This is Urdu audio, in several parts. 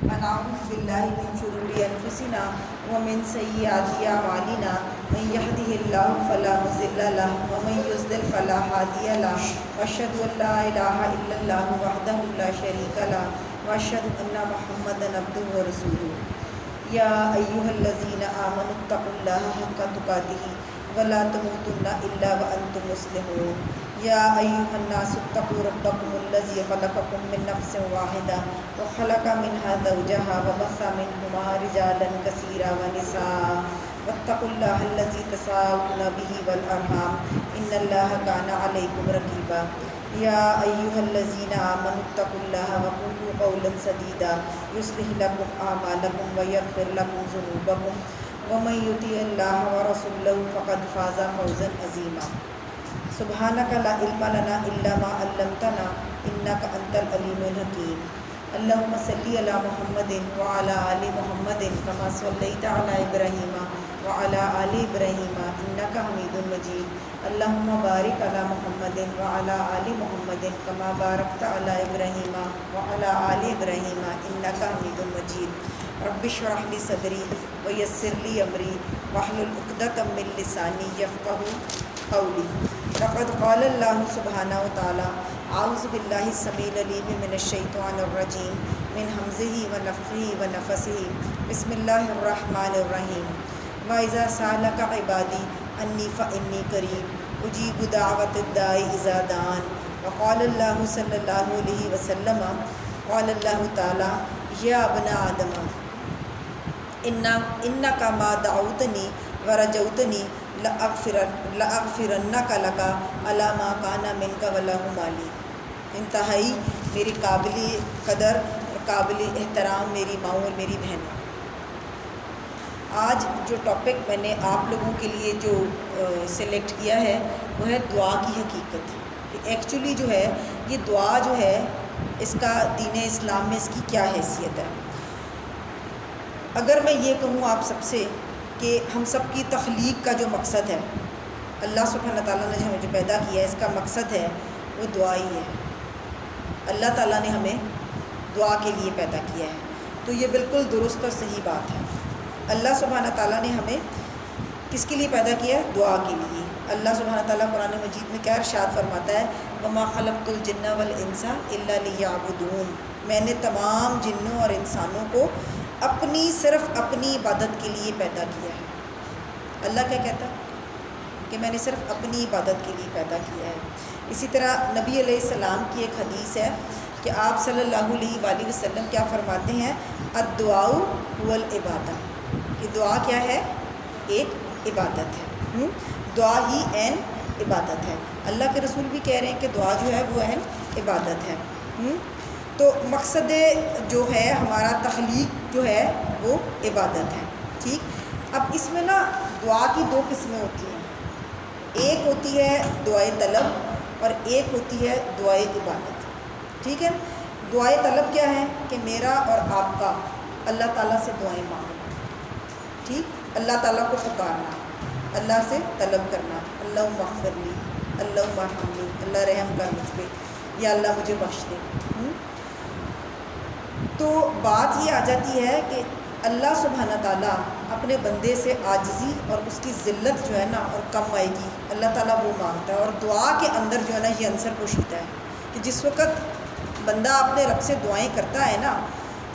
ونعوذ باللہ من شرور انفسنا ومن سیئات اعمالنا من يهده الله فلا مضل له ومن يضلل فلا هادي له واشهد ان لا اله الا الله وحده لا شريك له واشهد ان محمدا عبده ورسوله یا ایھا الذین آمنوا اتقوا اللہ حق تقاتہ ولا تموتن الا وانتم مسلمون یا ایھا الناس اتقوا ربکم الذی خلقکم من نفس واحدہ وخلق منها زوجها وبث منهما رجالا کثیرا ونساء واتقوا اللہ الذی تساءلون به والارحام ان اللہ کان علیکم رقیبا یا ایھا الذین آمنوا اتقوا اللہ وقولوا قولا سدیدا یصلح لکم اعمالکم ویغفر لکم ذنوبکم ومن یطع اللہ ورسولہ فقد فاز فوزا عظیما سبحانک لا علم لنا الا ما علمتنا انک انت العلیم الحکیم اللہم صلی علی محمد وعلی آل محمد کما صلیت علی ابراہیم وعلی آل ابراہیم انک حمید مجید اللہم بارک علی محمد وعلی آل محمد کما بارکت علی ابراہیم وعلی آل ابراہیم انک حمید مجید رب اشرح لی صدری ویسر لی امری واحلل عقدۃ من لسانی یفقہوا قولی لقد قال اللہ سبحانہ وتعالی اعوذ باللہ السمیع العلیم من الشیطان الرجیم من حمزہ ونفخہ ونفثہ بسم اللہ الرحمن الرحیم وَإِذَا سَأَلَكَ عِبَادِي أَنِّي فَإِنِّي قَرِيبٌ أُجِيبُ دَعْوَةَ الدَّاعِ إِذَا دَعَانِ وقال اللہ صلی اللہ علیہ وسلم قال اللہ تعالی یا ابن آدم انک ما دعوتنی ورجوتنی لأغفرنک لک علی ما کان منک وله مالی. انتہائی میری قابل قدر اور قابل احترام میری ماؤں اور میری بہنوں، آج جو ٹاپک میں نے آپ لوگوں کے لیے جو سلیکٹ کیا ہے وہ ہے دعا کی حقیقت، کہ ایکچولی جو ہے یہ دعا جو ہے اس کا دین اسلام میں اس کی کیا حیثیت ہے. اگر میں یہ کہوں آپ سب سے کہ ہم سب کی تخلیق کا جو مقصد ہے، اللہ سبحانہ تعالیٰ نے ہمیں جو پیدا کیا ہے اس کا مقصد ہے وہ دعا ہی ہے. اللہ تعالیٰ نے ہمیں دعا کے لیے پیدا کیا ہے، تو یہ بالکل درست اور صحیح بات ہے. اللہ سبحانہ تعالیٰ نے ہمیں کس کے لیے پیدا کیا ہے؟ دعا کے لیے. اللہ سبحانہ تعالیٰ قرآن مجید میں کیا ارشاد فرماتا ہے؟ وَمَا خَلَقْتُ الْجِنَّ وَالْإِنسَ إِلَّا لِيَعْبُدُونِ. میں نے تمام جنوں اور انسانوں کو صرف اپنی عبادت کے لیے پیدا کیا ہے. اللہ کیا کہتا ہے کہ میں نے صرف اپنی عبادت کے لیے پیدا کیا ہے. اسی طرح نبی علیہ السلام کی ایک حدیث ہے کہ آپ صلی اللہ علیہ وآلہ وسلم کیا فرماتے ہیں؟ الدعاء هو العبادہ، کہ دعا کیا ہے؟ ایک عبادت ہے. دعا ہی عین عبادت ہے. اللہ کے رسول بھی کہہ رہے ہیں کہ دعا جو ہے وہ عین عبادت ہے. تو مقصد جو ہے ہمارا تخلیق جو ہے وہ عبادت ہے. ٹھیک. اب اس میں نا دعا کی دو قسمیں ہوتی ہیں، ایک ہوتی ہے دعائے طلب اور ایک ہوتی ہے دعائے عبادت. ٹھیک ہے. دعائے طلب کیا ہے؟ کہ میرا اور آپ کا اللہ تعالیٰ سے دعائیں مانگنا. ٹھیک. اللہ تعالیٰ کو پکارنا، اللہ سے طلب کرنا، اللہم اغفر لی، اللہم ارحمنی، اللہ رحم کر مجھ پہ، یا اللہ مجھے بخش دے. تو بات یہ آ جاتی ہے کہ اللہ سبحانہ تعالیٰ اپنے بندے سے عاجزی اور اس کی ذلت جو ہے نا اور کم آئے گی اللہ تعالیٰ وہ مانگتا ہے. اور دعا کے اندر جو ہے نا یہ عنصر پوشیدہ ہے کہ جس وقت بندہ اپنے رب سے دعائیں کرتا ہے نا،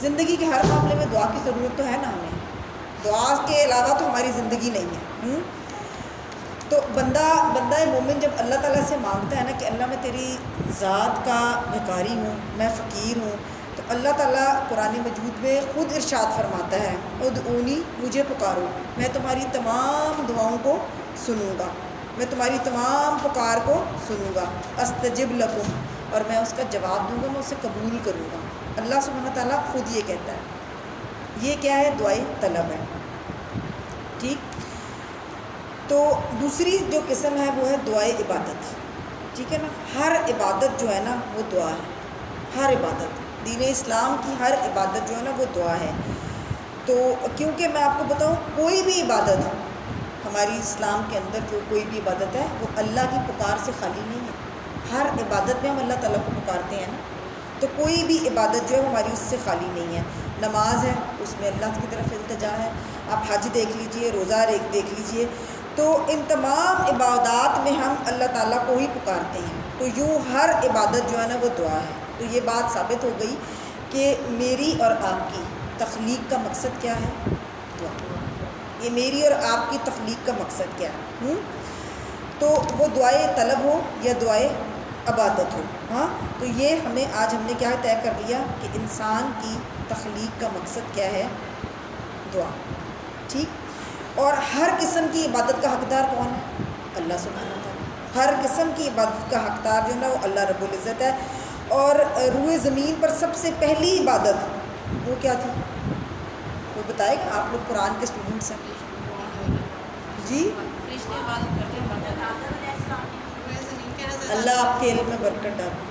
زندگی کے ہر معاملے میں دعا کی ضرورت تو ہے نا ہمیں، دعا کے علاوہ تو ہماری زندگی نہیں ہے. تو بندہ مومن جب اللہ تعالیٰ سے مانگتا ہے نا کہ اللہ میں تیری ذات کا بھکاری ہوں، میں فقیر ہوں، تو اللہ تعالیٰ قرآن مجید میں خود ارشاد فرماتا ہے ادعونی، مجھے پکارو، میں تمہاری تمام دعاؤں کو سنوں گا، میں تمہاری تمام پکار کو سنوں گا، استجب لکم، اور میں اس کا جواب دوں گا، میں اسے قبول کروں گا. اللہ سبحانہ تعالیٰ خود یہ کہتا ہے. یہ کیا ہے؟ دعائے طلب ہے. ٹھیک. تو دوسری جو قسم ہے وہ ہے دعائے عبادت. ٹھیک ہے نا. ہر عبادت جو ہے نا وہ دعا ہے. ہر عبادت، دین اسلام کی ہر عبادت جو ہے نا وہ دعا ہے. تو کیونکہ میں آپ کو بتاؤں کوئی بھی عبادت ہماری اسلام کے اندر جو کوئی بھی عبادت ہے وہ اللہ کی پکار سے خالی نہیں ہے. ہر عبادت میں ہم اللہ تعالیٰ کو پکارتے ہیں نا، تو کوئی بھی عبادت جو ہے ہماری اس سے خالی نہیں ہے. نماز ہے اس میں اللہ کی طرف التجا ہے، آپ حج دیکھ لیجئے، روزہ دیکھ لیجئے، تو ان تمام عبادات میں ہم اللہ تعالیٰ کو ہی پکارتے ہیں۔ تو یوں ہر عبادت جو ہے نا وہ دعا ہے۔ تو یہ بات ثابت ہو گئی کہ میری اور آپ کی تخلیق کا مقصد کیا ہے؟ دعا۔ یہ میری اور آپ کی تخلیق کا مقصد کیا ہے؟ تو وہ دعائے طلب ہو یا دعائے عبادت ہو، ہاں، تو یہ آج ہم نے کیا طے کر لیا کہ انسان کی تخلیق کا مقصد کیا ہے؟ دعا، ٹھیک۔ اور ہر قسم کی عبادت کا حقدار کون ہے؟ اللہ سبحانہ تعالیٰ۔ ہر قسم کی عبادت کا حقدار جو ہے نا وہ اللہ رب العزت ہے۔ اور روئے زمین پر سب سے پہلی عبادت وہ کیا تھی؟ وہ بتائے گا، آپ لوگ قرآن کے اسٹوڈنٹس ہیں جی، اللہ آپ کے علم میں برکت ڈالے۔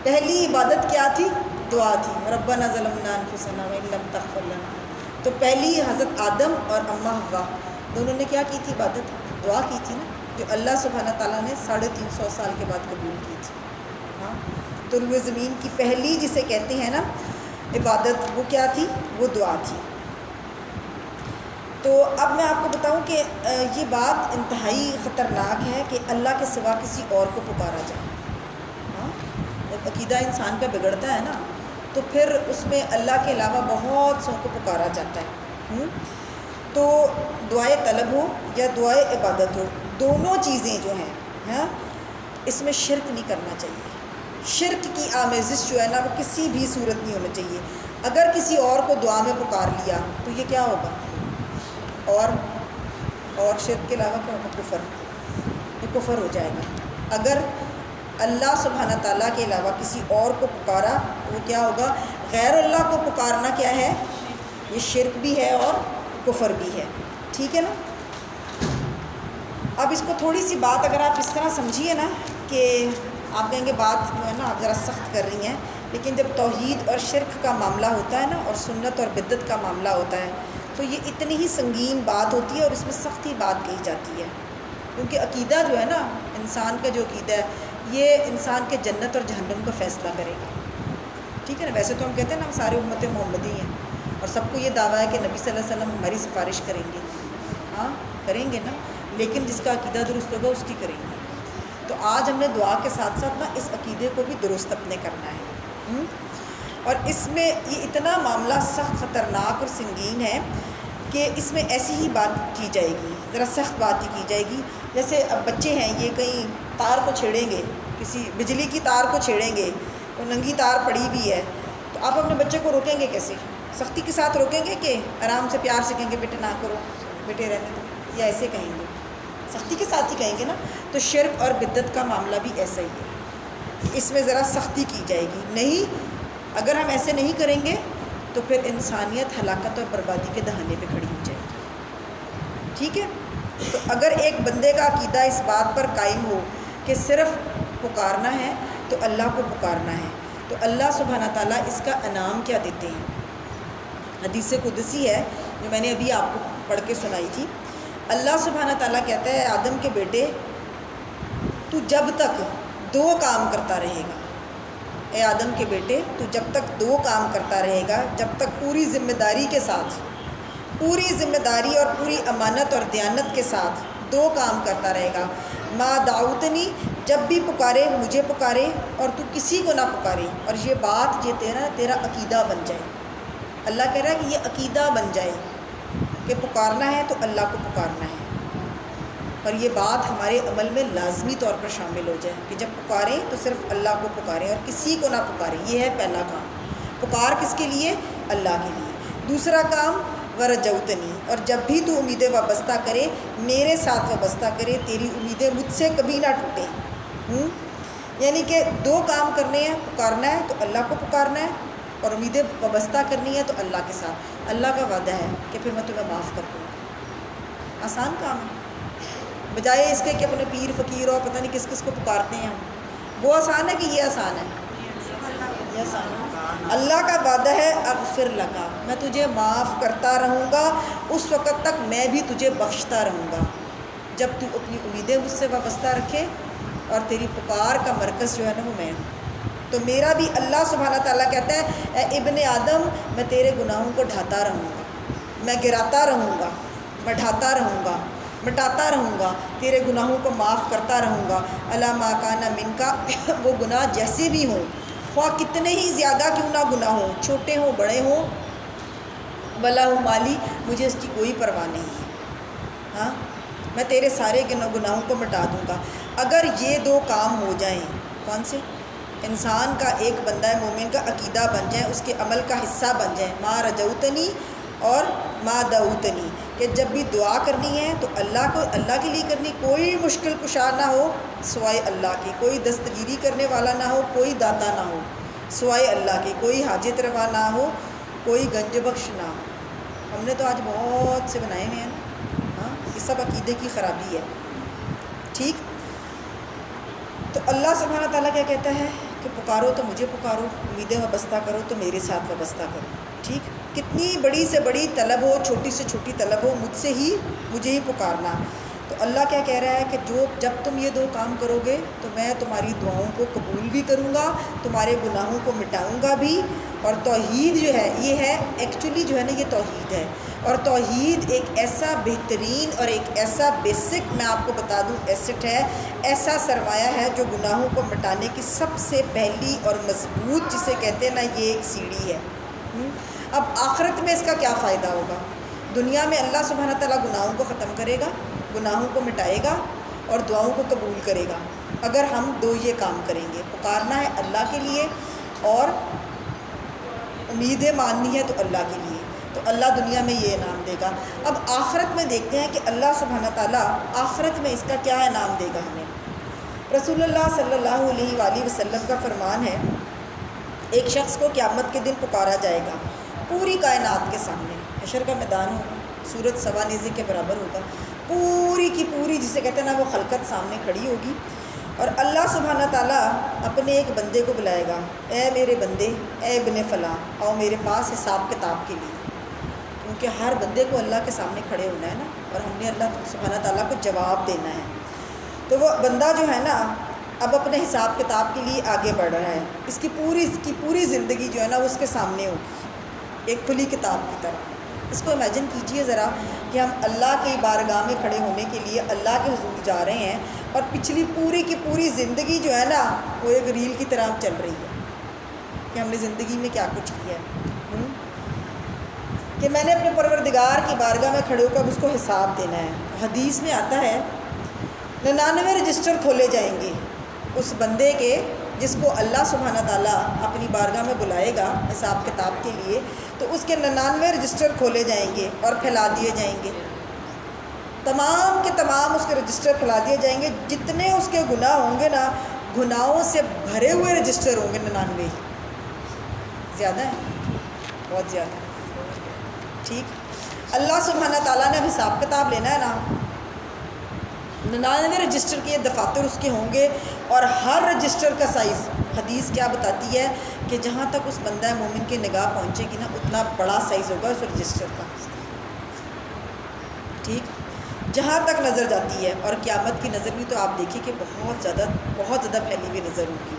پہلی عبادت کیا تھی؟ دعا تھی، ربنا ظلمنا انفسنا وان لم تغفر لنا۔ تو پہلی حضرت آدم اور اماں حوا دونوں نے کیا کی تھی؟ عبادت، دعا کی تھی نا، جو اللہ سبحانہ تعالیٰ نے 350 سال کے بعد قبول کی تھی، ہاں۔ تو روئے زمین کی پہلی جسے کہتے ہیں نا عبادت، وہ کیا تھی؟ وہ دعا تھی۔ تو اب میں آپ کو بتاؤں کہ یہ بات انتہائی خطرناک ہے کہ اللہ کے سوا کسی اور کو پکارا جائے، ہاں۔ جب عقیدہ انسان کا بگڑتا ہے نا تو پھر اس میں اللہ کے علاوہ بہت سو کو پکارا جاتا ہے۔ تو دعائے طلب ہو یا دعائے عبادت ہو، دونوں چیزیں جو ہیں، ہاں، اس میں شرک نہیں کرنا چاہیے۔ شرک کی آمیزش جو ہے نا وہ کسی بھی صورت نہیں ہونا چاہیے۔ اگر کسی اور کو دعا میں پکار لیا تو یہ کیا ہوگا؟ اور شرک کے علاوہ کیا ہوگا؟ کفر، یہ کفر ہو جائے گا۔ اگر اللہ سبحانہ تعالیٰ کے علاوہ کسی اور کو پکارا تو وہ کیا ہوگا؟ غیر اللہ کو پکارنا کیا ہے؟ یہ شرک بھی ہے اور کفر بھی ہے، ٹھیک ہے نا۔ اب اس کو تھوڑی سی بات اگر آپ اس طرح سمجھیے نا کہ آپ کہیں گے بات جو ہے نا آپ ذرا سخت کر رہی ہیں، لیکن جب توحید اور شرک کا معاملہ ہوتا ہے نا اور سنت اور بدعت کا معاملہ ہوتا ہے تو یہ اتنی ہی سنگین بات ہوتی ہے اور اس میں سختی بات کہی جاتی ہے، کیونکہ عقیدہ جو ہے نا انسان کا جو عقیدہ ہے یہ انسان کے جنت اور جہنم کا فیصلہ کرے گا، ٹھیک ہے نا۔ ویسے تو ہم کہتے ہیں نا ہم سارے امت محمدی ہیں اور سب کو یہ دعویٰ ہے کہ نبی صلی اللہ علیہ وسلم ہماری سفارش کریں گے، ہاں کریں گے نا، لیکن جس کا عقیدہ درست ہوگا اس کی کریں گے۔ تو آج ہم نے دعا کے ساتھ ساتھ نا اس عقیدے کو بھی درست اپنے کرنا ہے، اور اس میں یہ اتنا معاملہ سخت خطرناک اور سنگین ہے کہ اس میں ایسی ہی بات کی جائے گی، ذرا سخت بات ہی کی جائے گی۔ جیسے اب بچے ہیں، یہ کہیں تار کو چھیڑیں گے، کسی بجلی کی تار کو چھیڑیں گے، تو ننگی تار پڑی ہوئی ہے، تو آپ اپنے بچے کو روکیں گے کیسے؟ سختی کے ساتھ روکیں گے کہ آرام سے پیار سے کہیں گے بیٹے نہ کرو، بیٹے رہنے دو، یا ایسے کہیں گے؟ سختی کے ساتھ ہی کہیں گے نا۔ تو شرک اور بدعت کا معاملہ بھی ایسا ہی ہے، اس میں ذرا سختی کی جائے گی۔ نہیں، اگر ہم ایسے نہیں کریں گے تو پھر انسانیت ہلاکت اور بربادی کے دہانے پہ کھڑی ہو جائے گی، ٹھیک ہے۔ تو اگر ایک بندے کا عقیدہ اس بات پر قائم ہو کہ صرف پکارنا ہے تو اللہ کو پکارنا ہے، تو اللہ سبحانہ تعالیٰ اس کا انعام کیا دیتے ہیں؟ حدیث قدسی ہے جو میں نے ابھی آپ کو پڑھ کے سنائی تھی۔ اللہ سبحانہ تعالیٰ کہتا ہے آدم کے بیٹے تو جب تک 2 کام کرتا رہے گا، اے آدم کے بیٹے تو جب تک 2 کام کرتا رہے گا، جب تک پوری ذمہ داری کے ساتھ، پوری ذمہ داری اور پوری امانت اور دیانت کے ساتھ 2 کام کرتا رہے گا۔ ما دعوتنی، جب بھی پکارے مجھے پکارے اور تو کسی کو نہ پکارے، اور یہ بات یہ تیرا عقیدہ بن جائے۔ اللہ کہہ رہا ہے کہ یہ عقیدہ بن جائے کہ پکارنا ہے تو اللہ کو پکارنا ہے، اور یہ بات ہمارے عمل میں لازمی طور پر شامل ہو جائے کہ جب پکاریں تو صرف اللہ کو پکاریں اور کسی کو نہ پکاریں۔ یہ ہے پہلا کام، پکار کس کے لیے؟ اللہ کے لیے۔ دوسرا کام ورجوتنی، اور جب بھی تو امیدیں وابستہ کرے میرے ساتھ وابستہ کرے، تیری امیدیں مجھ سے کبھی نہ ٹوٹیں۔ یعنی کہ 2 کام کرنے ہیں، پکارنا ہے تو اللہ کو پکارنا ہے اور امیدیں وابستہ کرنی ہے تو اللہ کے ساتھ۔ اللہ کا وعدہ ہے کہ پھر میں تمہیں معاف کر دوں گا۔ آسان کام ہے، بجائے اس کے کہ اپنے پیر فقیر اور پتہ نہیں کس کس کو پکارتے ہیں ہم، وہ آسان ہے کہ یہ آسان ہے؟ یہ آسان ہے۔ اللہ کا وعدہ ہے اغفر لکا، میں تجھے معاف کرتا رہوں گا اس وقت تک میں بھی تجھے بخشتا رہوں گا جب تو اپنی امیدیں مجھ سے وابستہ رکھے اور تیری پکار کا مرکز جو ہے نا وہ میں ہوں۔ تو میرا بھی اللہ سبحانہ تعالیٰ کہتا ہے اے ابن آدم میں تیرے گناہوں کو ڈھاتا رہوں گا، میں گراتا رہوں گا، میں ڈھاتا رہوں گا، مٹاتا رہوں گا، تیرے گناہوں کو معاف کرتا رہوں گا، الا ما کان من کا وہ گناہ جیسے بھی ہوں، خواہ کتنے ہی زیادہ کیوں نہ گناہ ہوں، چھوٹے ہوں بڑے ہوں، ولا مالی مجھے اس کی کوئی پرواہ نہیں ہے، ہاں میں تیرے سارے گناہوں کو مٹا دوں گا۔ اگر یہ دو کام ہو جائیں، کون سے؟ انسان کا، ایک بندہ مومن کا عقیدہ بن جائیں، اس کے عمل کا حصہ بن جائیں، ما رجوتنی اور ما دعوتنی، کہ جب بھی دعا کرنی ہے تو اللہ کے لیے کرنی، کوئی مشکل کشا نہ ہو سوائے اللہ کے، کوئی دستگیری کرنے والا نہ ہو، کوئی داتا نہ ہو سوائے اللہ کے، کوئی حاجت روا نہ ہو، کوئی گنج بخش نہ ہو۔ ہم نے تو آج بہت سے بنائے ہوئے ہیں نا، ہاں یہ سب عقیدے کی خرابی ہے، ٹھیک۔ تو اللہ سبحانہ تعالیٰ کیا کہتا ہے کہ پکارو تو مجھے پکارو، امیدیں وابستہ کرو تو میرے ساتھ وابستہ کرو، ٹھیک۔ کتنی بڑی سے بڑی طلب ہو، چھوٹی سے چھوٹی طلب ہو، مجھے ہی پکارنا۔ تو اللہ کیا کہہ رہا ہے کہ جب تم یہ دو کام کرو گے تو میں تمہاری دعاؤں کو قبول بھی کروں گا، تمہارے گناہوں کو مٹاؤں گا بھی۔ اور توحید جو ہے یہ ہے ایکچولی جو ہے نا، یہ توحید ہے، اور توحید ایک ایسا بہترین اور ایک ایسا بیسک، میں آپ کو بتا دوں، ایسٹ ہے، ایسا سرمایہ ہے جو گناہوں کو مٹانے کی سب سے پہلی اور مضبوط، جسے کہتے ہیں نا، یہ ایک سیڑھی ہے۔ اب آخرت میں اس کا کیا فائدہ ہوگا؟ دنیا میں اللہ سبحانہ تعالیٰ گناہوں کو ختم کرے گا، گناہوں کو مٹائے گا اور دعاؤں کو قبول کرے گا، اگر ہم دو یہ کام کریں گے، پکارنا ہے اللہ کے لیے اور امیدیں ماننی ہے تو اللہ کے لیے، تو اللہ دنیا میں یہ انعام دے گا۔ اب آخرت میں دیکھتے ہیں کہ اللہ سبحانہ تعالیٰ آخرت میں اس کا کیا انعام دے گا ہمیں۔ رسول اللہ صلی اللہ علیہ وآلہ وسلم کا فرمان ہے، ایک شخص کو قیامت کے دن پکارا جائے گا پوری کائنات کے سامنے، حشر کا میدان ہو، سورج سوا نیزے کے برابر ہوگا، پوری کی پوری، جسے کہتے ہیں نا، وہ خلقت سامنے کھڑی ہوگی، اور اللہ سبحانہ تعالیٰ اپنے ایک بندے کو بلائے گا، اے میرے بندے، اے ابن فلاں، آؤ میرے پاس حساب کتاب کے لیے، کیونکہ ہر بندے کو اللہ کے سامنے کھڑے ہونا ہے نا، اور ہم نے اللہ سبحانہ تعالیٰ کو جواب دینا ہے۔ تو وہ بندہ جو ہے نا، اب اپنے حساب کتاب کے لیے آگے بڑھ رہا ہے، اس کی پوری زندگی جو ہے نا، وہ اس کے سامنے ہوگی ایک کھلی کتاب کی طرح۔ اس کو امیجن کیجئے ذرا کہ ہم اللہ کی بارگاہ میں کھڑے ہونے کے لیے اللہ کے حضور جا رہے ہیں، اور پچھلی پوری کی پوری زندگی جو ہے نا، وہ ایک ریل کی طرح چل رہی ہے کہ ہم نے زندگی میں کیا کچھ کیا ہے، کہ میں نے اپنے پروردگار کی بارگاہ میں کھڑے ہو کر اس کو حساب دینا ہے۔ حدیث میں آتا ہے 99 رجسٹر کھولے جائیں گے اس بندے کے، جس کو اللہ سبحانہ تعالیٰ اپنی بارگاہ میں بلائے گا حساب کتاب کے لیے، تو اس کے 99 رجسٹر کھولے جائیں گے اور پھیلا دیے جائیں گے، تمام کے تمام اس کے رجسٹر پھیلا دیے جائیں گے، جتنے اس کے گناہ ہوں گے نا، گناہوں سے بھرے ہوئے رجسٹر ہوں گے 99، زیادہ ہیں، بہت زیادہ، ٹھیک۔ اللہ سبحانہ تعالیٰ نے اب حساب کتاب لینا ہے نا، 99 رجسٹر کے دفاتر اس کے ہوں گے، اور ہر رجسٹر کا سائز، حدیث کیا بتاتی ہے کہ جہاں تک اس بندہ مومن کی نگاہ پہنچے گی نا، اتنا بڑا سائز ہوگا اس رجسٹر کا، ٹھیک، جہاں تک نظر جاتی ہے۔ اور قیامت کی نظر بھی تو آپ دیکھیے کہ بہت زیادہ پھیلی ہوئی نظر ہوگی،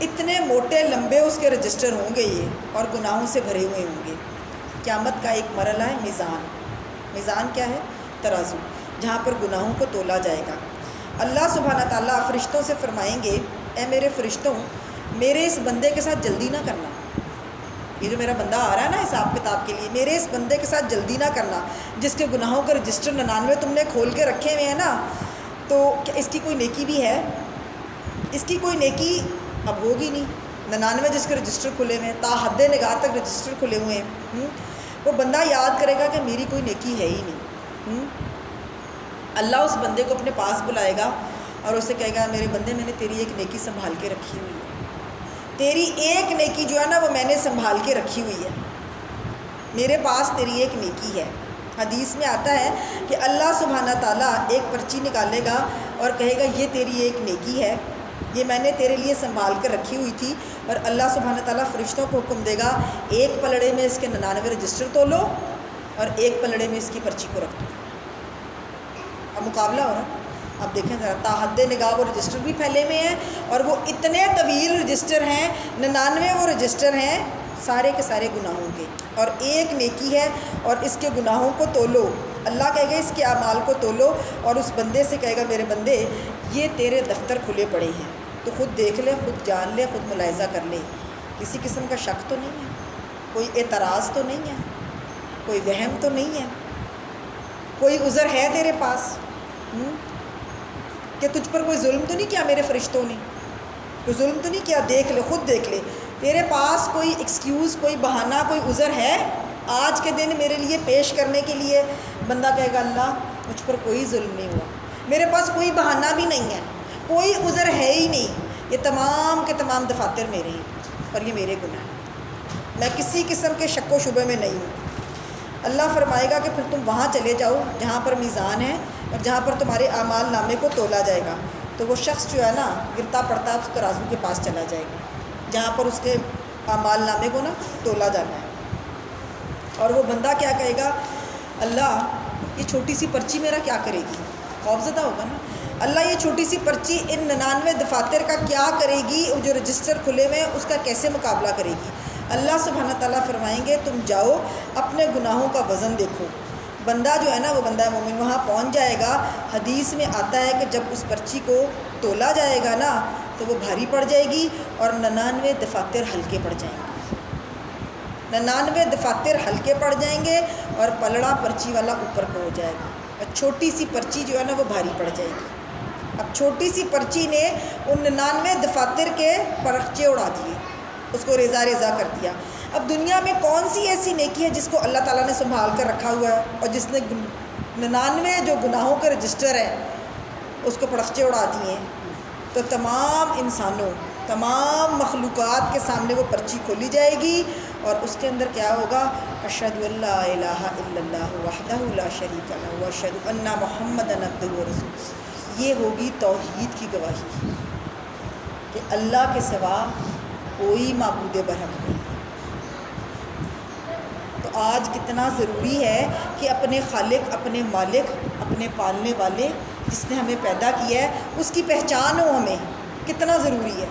اتنے موٹے لمبے اس کے رجسٹر ہوں گے یہ، اور گناہوں سے بھرے ہوئے ہوں گے۔ قیامت کا ایک مرحلہ ہے میزان۔ میزان کیا ہے؟ ترازو، جہاں پر گناہوں کو تولا جائے گا۔ اللہ سبحانہ تعالیٰ فرشتوں سے فرمائیں گے، اے میرے فرشتوں، میرے اس بندے کے ساتھ جلدی نہ کرنا، یہ جو میرا بندہ آ رہا ہے نا حساب کتاب کے لیے، میرے اس بندے کے ساتھ جلدی نہ کرنا، جس کے گناہوں کا رجسٹر 99 تم نے کھول کے رکھے ہوئے ہیں نا، تو کیا اس کی کوئی نیکی بھی ہے؟ اس کی کوئی نیکی اب ہوگی نہیں، 99 جس کے رجسٹر کھلے ہوئے ہیں، تا حد نگاہ تک رجسٹر کھلے ہوئے ہیں، وہ بندہ یاد کرے گا کہ میری کوئی نیکی ہے ہی نہیں۔ اللہ اس بندے کو اپنے پاس بلائے گا اور اسے کہے گا، میرے بندے، میں نے تیری ایک نیکی سنبھال کے رکھی ہوئی ہے، تیری ایک نیکی جو ہے نا وہ میں نے سنبھال کے رکھی ہوئی ہے، میرے پاس تیری ایک نیکی ہے۔ حدیث میں آتا ہے کہ اللہ سبحانہ تعالیٰ ایک پرچی نکالے گا اور کہے گا، یہ تیری ایک نیکی ہے، یہ میں نے تیرے لیے سنبھال کر رکھی ہوئی تھی، اور اللہ سبحانہ تعالیٰ فرشتوں کو حکم دے گا، ایک پلڑے میں اس کے 99 رجسٹر تولو اور ایک پلڑے میں اس کی پرچی کو رکھ دو۔ اب مقابلہ ہو رہا، آپ دیکھیں ذرا، تاحد نگاہ وہ رجسٹر بھی پھیلے ہوئے ہیں، اور وہ اتنے طویل رجسٹر ہیں، 99 وہ رجسٹر ہیں سارے کے سارے گناہوں کے، اور ایک نیکی ہے اور اس کے گناہوں کو تولو۔ اللہ کہے گا اس کے اعمال کو تولو، اور اس بندے سے کہے گا میرے بندے یہ تیرے دفتر کھلے پڑے ہیں، تو خود دیکھ لے، خود جان لے، خود ملاحظہ کر لے۔ کسی قسم کا شک تو نہیں ہے، کوئی اعتراض تو نہیں ہے، کوئی وہم تو نہیں ہے، کوئی عذر ہے تیرے پاس کہ تجھ پر کوئی ظلم تو نہیں کیا میرے فرشتوں نے، کوئی ظلم تو نہیں کیا؟ دیکھ لے، خود دیکھ لے، تیرے پاس کوئی ایکسکیوز، کوئی بہانہ، کوئی عذر ہے آج کے دن میرے لیے پیش کرنے کے لیے؟ بندہ کہے گا اللہ مجھ پر کوئی ظلم نہیں ہوا، میرے پاس کوئی بہانہ بھی نہیں ہے، کوئی عذر ہے ہی نہیں، یہ تمام کے تمام دفاتر میرے ہیں اور یہ میرے گناہ ہیں، میں کسی قسم کے شک و شبے میں نہیں ہوں۔ اللہ فرمائے گا کہ پھر تم وہاں چلے جاؤ جہاں پر میزان ہے اور جہاں پر تمہارے اعمال نامے کو تولا جائے گا، تو وہ شخص جو ہے نا گرتا پڑتا اس ترازو کے پاس چلا جائے گا جہاں پر اس کے اعمال نامے کو نا تولا جانا ہے، اور وہ بندہ کیا کہے گا، اللہ یہ چھوٹی سی پرچی میرا کیا کرے گی؟ خوفزدہ ہوگا نا، اللہ یہ چھوٹی سی پرچی ان 99 دفاتر کا کیا کرے گی، جو رجسٹر کھلے ہوئے ہیں اس کا کیسے مقابلہ کرے گی؟ اللہ سبحانہ تعالیٰ فرمائیں گے تم جاؤ اپنے گناہوں کا وزن دیکھو۔ بندہ جو ہے نا وہ بندہ مومن وہاں پہنچ جائے گا، حدیث میں آتا ہے کہ جب اس پرچی کو تولا جائے گا نا تو وہ بھاری پڑ جائے گی اور 99 دفاتر ہلکے پڑ جائیں گے، 99 دفاتر ہلکے پڑ جائیں گے اور پلڑا پرچی والا اوپر کو ہو جائے گا، اور چھوٹی سی پرچی جو ہے نا وہ بھاری پڑ جائے گی۔ اب چھوٹی سی پرچی نے ان 99 دفاتر کے پرخچے اڑا دیے، اس کو ریزہ ریزہ کر دیا۔ اب دنیا میں کون سی ایسی نیکی ہے جس کو اللہ تعالیٰ نے سنبھال کر رکھا ہوا ہے اور جس نے 99 جو گناہوں کے رجسٹر ہیں اس کو پرخچے اڑا دیے ہیں؟ تو تمام انسانوں، تمام مخلوقات کے سامنے وہ پرچی کھولی جائے گی اور اس کے اندر کیا ہوگا، اشہد ان لا الہ الا اللہ وحدہ لا شریک لہ واشہد ان محمدا عبدہ ورسولہ۔ یہ ہوگی توحید کی گواہی کہ اللہ کے سوا کوئی معبود برحق نہیں۔ تو آج کتنا ضروری ہے کہ اپنے خالق، اپنے مالک، اپنے پالنے والے جس نے ہمیں پیدا کیا ہے اس کی پہچان ہو، ہمیں کتنا ضروری ہے،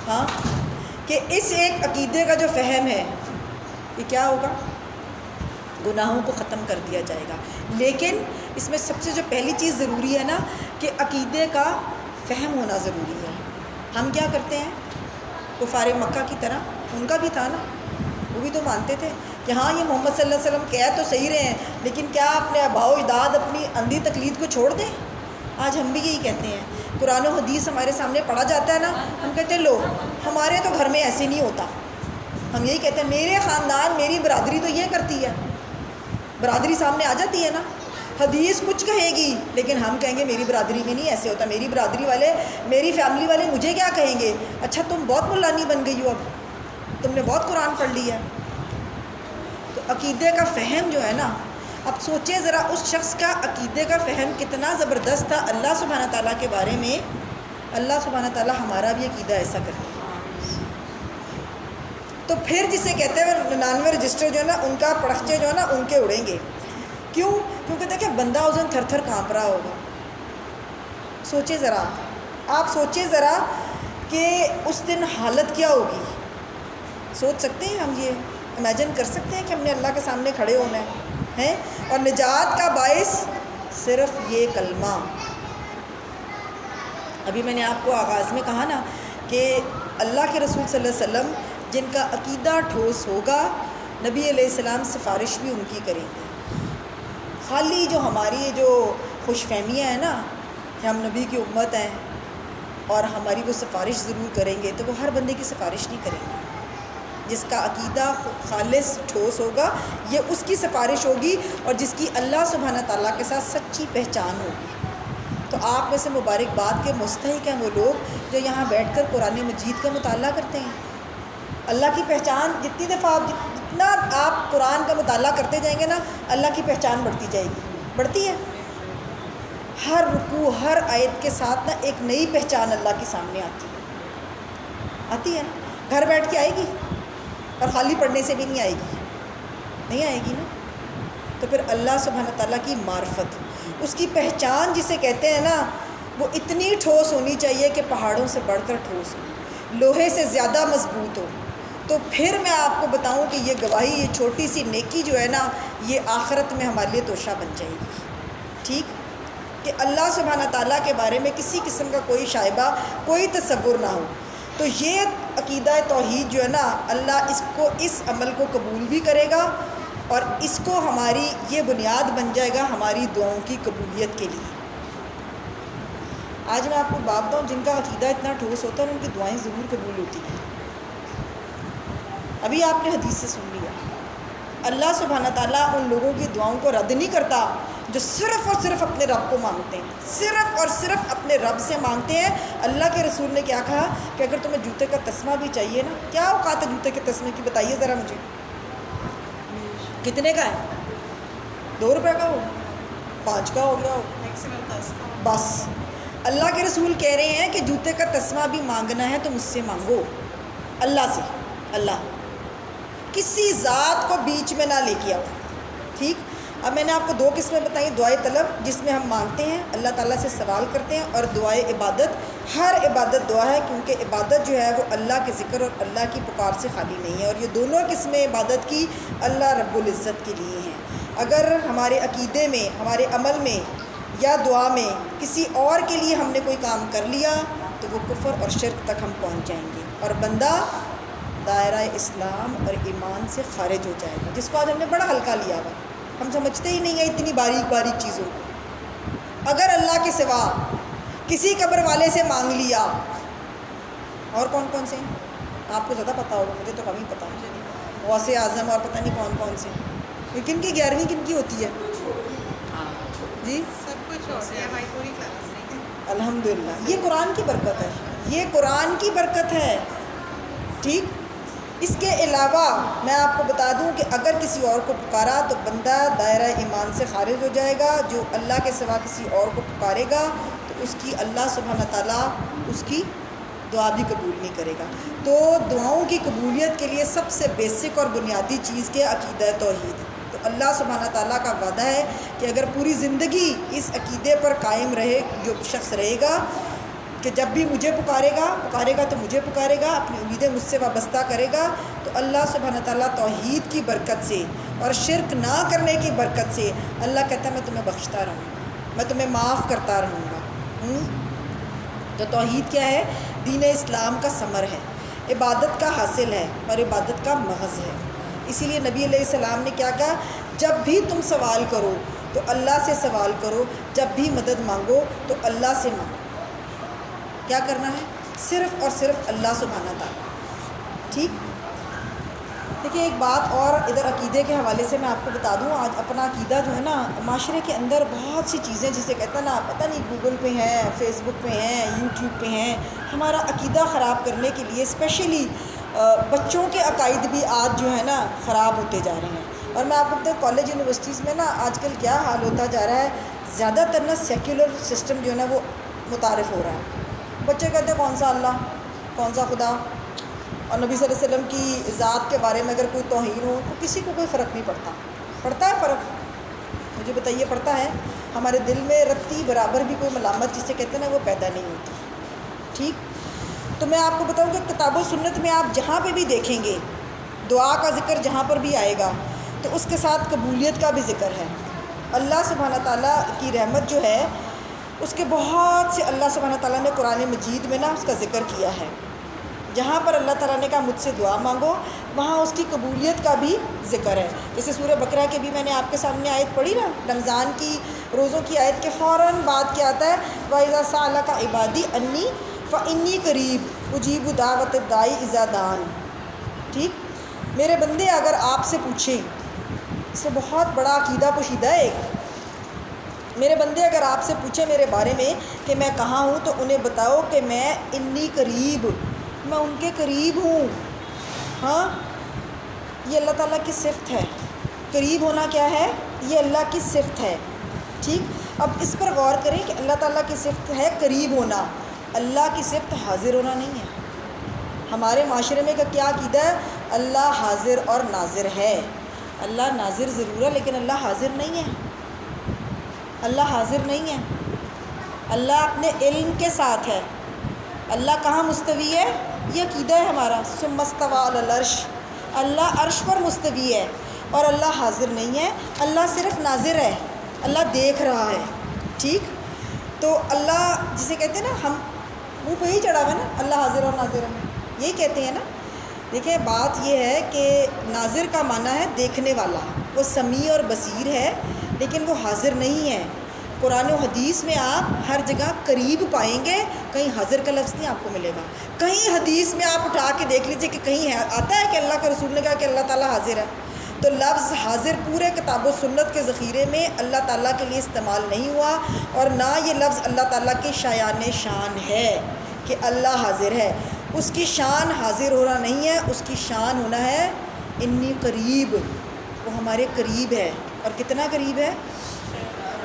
ہاں، کہ اس ایک عقیدے کا جو فہم ہے یہ کیا ہوگا، گناہوں کو ختم کر دیا جائے گا۔ لیکن اس میں سب سے جو پہلی چیز ضروری ہے نا کہ عقیدے کا فہم ہونا ضروری ہے۔ ہم کیا کرتے ہیں کفار مکہ کی طرح، ان کا بھی تھا نا، وہ بھی تو مانتے تھے کہ ہاں یہ محمد صلی اللہ علیہ وسلم کہہ تو صحیح رہے ہیں لیکن کیا اپنے آباء و اجداد، اپنی اندھی تقلید کو چھوڑ دیں؟ آج ہم بھی یہی کہتے ہیں، قرآن و حدیث ہمارے سامنے پڑھا جاتا ہے نا، ہم کہتے ہیں لو ہمارے تو گھر میں ایسے نہیں ہوتا، ہم یہی کہتے ہیں میرے خاندان، میری برادری تو یہ کرتی ہے، برادری سامنے آ جاتی ہے نا، حدیث کچھ کہے گی لیکن ہم کہیں گے میری برادری میں نہیں ایسے ہوتا، میری برادری والے، میری فیملی والے مجھے کیا کہیں گے؟ اچھا تم بہت مولانی بن گئی ہو، اب تم نے بہت قرآن پڑھ لی ہے۔ تو عقیدے کا فہم جو ہے نا، اب سوچیں ذرا اس شخص کا عقیدے کا فہم کتنا زبردست تھا اللہ سبحانہ تعالیٰ کے بارے میں، اللہ سبحانہ تعالیٰ ہمارا بھی عقیدہ ایسا کرتا ہے۔ تو پھر جسے کہتے ہیں 99 رجسٹر جو ہے نا ان کا پرخچے جو ہے نا ان کے اڑیں گے، کیوں؟ کیونکہ دیکھیں بندہ اس دن تھر تھر کانپ رہا ہوگا۔ سوچیں ذرا، آپ سوچیں ذرا کہ اس دن حالت کیا ہوگی، سوچ سکتے ہیں ہم، یہ امیجن کر سکتے ہیں کہ ہم نے اللہ کے سامنے کھڑے ہونا ہے اور نجات کا باعث صرف یہ کلمہ۔ ابھی میں نے آپ کو آغاز میں کہا نا کہ اللہ کے رسول صلی اللہ علیہ وسلم جن کا عقیدہ ٹھوس ہوگا نبی علیہ السلام سفارش بھی ان کی کریں گے۔ خالی جو ہماری جو خوش فہمیاں ہیں نا کہ ہم نبی کی امت ہیں اور ہماری وہ سفارش ضرور کریں گے، تو وہ ہر بندے کی سفارش نہیں کریں گے۔ جس کا عقیدہ خالص ٹھوس ہوگا یہ اس کی سفارش ہوگی اور جس کی اللہ سبحانہ تعالیٰ کے ساتھ سچی پہچان ہوگی۔ تو آپ میں سے مبارکباد کے مستحق ہیں وہ لوگ جو یہاں بیٹھ کر قرآن مجید کا مطالعہ کرتے ہیں۔ اللہ کی پہچان جتنی دفعہ جتنا آپ قرآن کا مطالعہ کرتے جائیں گے نا اللہ کی پہچان بڑھتی جائے گی، بڑھتی ہے۔ ہر رکوع ہر آیت کے ساتھ نا ایک نئی پہچان اللہ کے سامنے آتی ہے نا، گھر بیٹھ کے آئے گی اور خالی پڑھنے سے بھی نہیں آئے گی نا۔ تو پھر اللہ سبحانہ تعالیٰ کی معرفت، اس کی پہچان جسے کہتے ہیں نا وہ اتنی ٹھوس ہونی چاہیے کہ پہاڑوں سے بڑھ کر ٹھوس ہو، لوہے سے زیادہ مضبوط ہو. تو پھر میں آپ کو بتاؤں کہ یہ گواہی، یہ چھوٹی سی نیکی جو ہے نا، یہ آخرت میں ہمارے لیے توشہ بن جائے گی. ٹھیک کہ اللہ سبحانہ تعالیٰ کے بارے میں کسی قسم کا کوئی شائبہ، کوئی تصور نہ ہو. تو یہ عقیدہ توحید جو ہے نا، اللہ اس عمل کو قبول بھی کرے گا اور اس کو ہماری یہ بنیاد بن جائے گا ہماری دعاؤں کی قبولیت کے لیے. آج میں آپ کو بات بتاؤں، جن کا عقیدہ اتنا ٹھوس ہوتا ہے ان کی دعائیں ضرور قبول ہوتی ہیں. ابھی آپ نے حدیث سے سن لیا، اللہ سبحانہ تعالیٰ ان لوگوں کی دعاؤں کو رد نہیں کرتا جو صرف اور صرف اپنے رب کو مانگتے ہیں، صرف اور صرف اپنے رب سے مانگتے ہیں. اللہ کے رسول نے کیا کہا کہ اگر تمہیں جوتے کا تسمہ بھی چاہیے نا، کیا اوقات ہے جوتے کے تسمے کی، بتائیے ذرا مجھے، کتنے کا ہے؟ 2 روپے کا ہو، 5 کا ہو گیا ہو، بس. اللہ کے رسول کہہ رہے ہیں کہ جوتے کا تسمہ بھی مانگنا ہے تو مجھ سے مانگو، اللہ سے. اللہ کسی ذات کو بیچ میں نہ لے کے آؤ. ٹھیک. اب میں نے آپ کو 2 قسمیں بتائیں، دعائے طلب جس میں ہم مانگتے ہیں، اللہ تعالیٰ سے سوال کرتے ہیں، اور دعائے عبادت. ہر عبادت دعا ہے، کیونکہ عبادت جو ہے وہ اللہ کے ذکر اور اللہ کی پکار سے خالی نہیں ہے، اور یہ دونوں قسمیں عبادت کی اللہ رب العزت کے لیے ہیں. اگر ہمارے عقیدے میں، ہمارے عمل میں یا دعا میں کسی اور کے لیے ہم نے کوئی کام کر لیا تو وہ کفر اور شرک تک ہم پہنچ جائیں گے اور بندہ دائرہ اسلام اور ایمان سے خارج ہو جائے گا، جس کو آج ہم نے بڑا ہلکا لیا ہوا. ہم سمجھتے ہی نہیں ہیں اتنی باریک باریک چیزوں کو. اگر اللہ کے سوا کسی قبر والے سے مانگ لیا، اور کون کون سے ہیں آپ کو زیادہ پتہ ہوگا، مجھے تو کم ہی پتہ ہے، غوث اعظم اور پتہ نہیں کون کون سے. کن کی 11ویں کن کی ہوتی ہے؟ جی سب کچھ ہو گیا بھائی، پوری کلاس. الحمدللہ، یہ قرآن کی برکت ہے، یہ قرآن کی برکت ہے. ٹھیک. اس کے علاوہ میں آپ کو بتا دوں کہ اگر کسی اور کو پکارا تو بندہ دائرہ ایمان سے خارج ہو جائے گا. جو اللہ کے سوا کسی اور کو پکارے گا تو اس کی اللہ سبحانہ تعالیٰ اس کی دعا بھی قبول نہیں کرے گا. تو دعاؤں کی قبولیت کے لیے سب سے بیسک اور بنیادی چیز کے عقیدہ توحید. تو اللہ سبحانہ تعالیٰ کا وعدہ ہے کہ اگر پوری زندگی اس عقیدے پر قائم رہے جو شخص رہے گا کہ جب بھی مجھے پکارے گا تو مجھے پکارے گا، اپنی امیدیں مجھ سے وابستہ کرے گا، تو اللہ سبحانہ تعالیٰ توحید کی برکت سے اور شرک نہ کرنے کی برکت سے اللہ کہتا ہے میں تمہیں بخشتا رہوں گا، میں تمہیں معاف کرتا رہوں گا. تو توحید کیا ہے؟ دین اسلام کا ثمر ہے، عبادت کا حاصل ہے اور عبادت کا مغز ہے. اسی لیے نبی علیہ السلام نے کیا کہا، جب بھی تم سوال کرو تو اللہ سے سوال کرو، جب بھی مدد مانگو تو اللہ سے مانگو. کیا کرنا ہے؟ صرف اور صرف اللہ سبحانہ تعالیٰ. ٹھیک. دیکھیے ایک بات اور ادھر عقیدے کے حوالے سے میں آپ کو بتا دوں. آج اپنا عقیدہ جو ہے نا، معاشرے کے اندر بہت سی چیزیں جسے کہتا ہے نا، پتہ نہیں گوگل پہ ہیں، فیس بک پہ ہیں، یوٹیوب پہ ہیں، ہمارا عقیدہ خراب کرنے کے لیے اسپیشلی بچوں کے عقائد بھی آج جو ہے نا خراب ہوتے جا رہے ہیں. اور میں آپ کو بتاؤں کالج یونیورسٹیز میں نا آج کل کیا حال ہوتا جا رہا ہے، زیادہ تر نا سیکولر سسٹم جو ہے نا وہ متعارف ہو رہا ہے. بچے کہتے ہیں کون سا اللہ، کون سا خدا، اور نبی صلی اللہ علیہ وسلم کی ذات کے بارے میں اگر کوئی توہین ہو تو کسی کو کوئی فرق نہیں پڑتا. پڑتا ہے فرق؟ مجھے بتائیے پڑتا ہے؟ ہمارے دل میں رتی برابر بھی کوئی ملامت جسے کہتے ہیں نا وہ پیدا نہیں ہوتی. ٹھیک. تو میں آپ کو بتاؤں کہ کتاب و سنت میں آپ جہاں پہ بھی دیکھیں گے دعا کا ذکر جہاں پر بھی آئے گا تو اس کے ساتھ قبولیت کا بھی ذکر ہے. اللہ سبحانہ تعالیٰ کی رحمت جو ہے اس کے بہت سے اللہ سبحانہ تعالیٰ نے قرآن مجید میں نا اس کا ذکر کیا ہے. جہاں پر اللہ تعالیٰ نے کہا مجھ سے دعا مانگو وہاں اس کی قبولیت کا بھی ذکر ہے. جیسے سورہ بقرہ کے بھی میں نے آپ کے سامنے آیت پڑھی نا، رمضان کی روزوں کی آیت کے فوراً بعد کیا آتا ہے، وَإِذَا سَأَلَكَ عِبَادِي أَنِّي فَإِنِّي قَرِيبٌ أُجِيبُ دَعْوَةَ الدَّاعِ إِذَا دَعَانِ. ٹھیک. میرے بندے اگر آپ سے پوچھیں، اس سے بہت بڑا عقیدہ پوشیدہ ہے ایک، میرے بندے اگر آپ سے پوچھیں میرے بارے میں کہ میں کہاں ہوں تو انہیں بتاؤ کہ میں انی قریب، میں ان کے قریب ہوں. ہاں یہ اللہ تعالیٰ کی صفت ہے. قریب ہونا کیا ہے؟ یہ اللہ کی صفت ہے. ٹھیک. اب اس پر غور کریں کہ اللہ تعالیٰ کی صفت ہے قریب ہونا، اللہ کی صفت حاضر ہونا نہیں ہے. ہمارے معاشرے میں کیا عقیدہ ہے؟ اللہ حاضر اور ناظر ہے. اللہ ناظر ضرور ہے لیکن اللہ حاضر نہیں ہے. اللہ حاضر نہیں ہے، اللہ اپنے علم کے ساتھ ہے۔ اللہ کہاں مستوی ہے؟ یہ عقیدہ ہے ہمارا، ثم استویٰ علی العرش، اللہ عرش پر مستوی ہے اور اللہ حاضر نہیں ہے، اللہ صرف ناظر ہے، اللہ دیکھ رہا ہے۔ ٹھیک، تو اللہ جسے کہتے ہیں نا، ہم منہ پہ ہی چڑھا ہوا ہے نا، اللہ حاضر اور ناظر ہے، یہی کہتے ہیں نا۔ دیکھیں بات یہ ہے کہ ناظر کا معنی ہے دیکھنے والا، وہ سمیع اور بصیر ہے لیکن وہ حاضر نہیں ہے۔ قرآن و حدیث میں آپ ہر جگہ قریب پائیں گے، کہیں حاضر کا لفظ نہیں آپ کو ملے گا۔ کہیں حدیث میں آپ اٹھا کے دیکھ لیجئے کہ کہیں آتا ہے کہ اللہ کے رسول نے کہا کہ اللہ تعالیٰ حاضر ہے؟ تو لفظ حاضر پورے کتاب و سنت کے ذخیرے میں اللہ تعالیٰ کے لیے استعمال نہیں ہوا، اور نہ یہ لفظ اللہ تعالیٰ کے شایان شان ہے کہ اللہ حاضر ہے۔ اس کی شان حاضر ہونا نہیں ہے، اس کی شان ہونا ہے انی قریب، وہ ہمارے قریب ہے۔ اور کتنا قریب ہے؟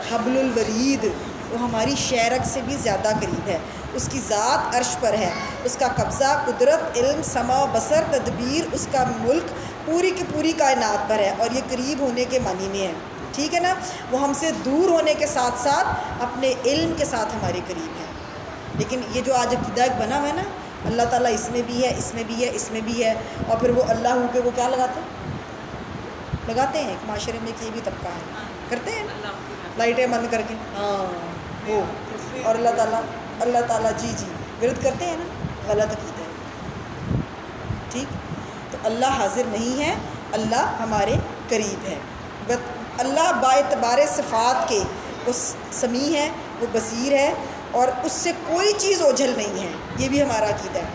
حبل الورید، وہ ہماری شہرک سے بھی زیادہ قریب ہے۔ اس کی ذات عرش پر ہے، اس کا قبضہ، قدرت، علم، سمع و بصر، تدبیر، اس کا ملک پوری کی پوری کائنات پر ہے، اور یہ قریب ہونے کے معنی میں ہے۔ ٹھیک ہے نا، وہ ہم سے دور ہونے کے ساتھ ساتھ اپنے علم کے ساتھ ہمارے قریب ہے۔ لیکن یہ جو آج عقیدہ ایک بنا ہوا ہے نا، اللہ تعالیٰ اس میں بھی ہے، اس میں بھی ہے، اس میں بھی ہے، اور پھر وہ اللہ ہو کے وہ کیا لگاتے ہیں ایک معاشرے میں کہ یہ بھی طبقہ ہے، کرتے ہیں نا، لائٹیں بند کر کے، ہاں وہ، اور اللہ تعالیٰ جی ورد کرتے ہیں نا، غلط عقیدہ ہے۔ ٹھیک، تو اللہ حاضر نہیں ہے، اللہ ہمارے قریب ہے۔ اللہ باعتبار صفات کے وہ سمیع ہے، وہ بصیر ہے، اور اس سے کوئی چیز اوجھل نہیں ہے۔ یہ بھی ہمارا عقیدہ ہے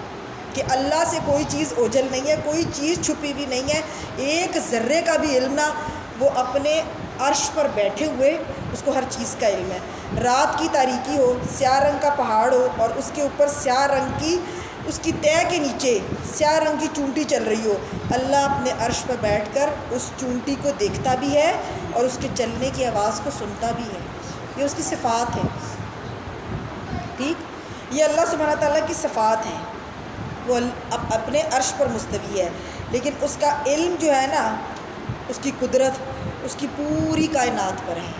کہ اللہ سے کوئی چیز اوجھل نہیں ہے، کوئی چیز چھپی بھی نہیں ہے، ایک ذرے کا بھی علم نہ، وہ اپنے عرش پر بیٹھے ہوئے، اس کو ہر چیز کا علم ہے۔ رات کی تاریکی ہو، سیاہ رنگ کا پہاڑ ہو، اور اس کے اوپر سیاہ رنگ کی، اس کی تہہ کے نیچے سیاہ رنگ کی چونٹی چل رہی ہو، اللہ اپنے عرش پر بیٹھ کر اس چونٹی کو دیکھتا بھی ہے اور اس کے چلنے کی آواز کو سنتا بھی ہے۔ یہ اس کی صفات ہیں۔ ٹھیک، یہ اللہ سبحانہ تعالیٰ کی صفات ہیں، وہ اپنے عرش پر مستوی ہے، لیکن اس کا علم جو ہے نا، اس کی قدرت اس کی پوری کائنات پر ہے۔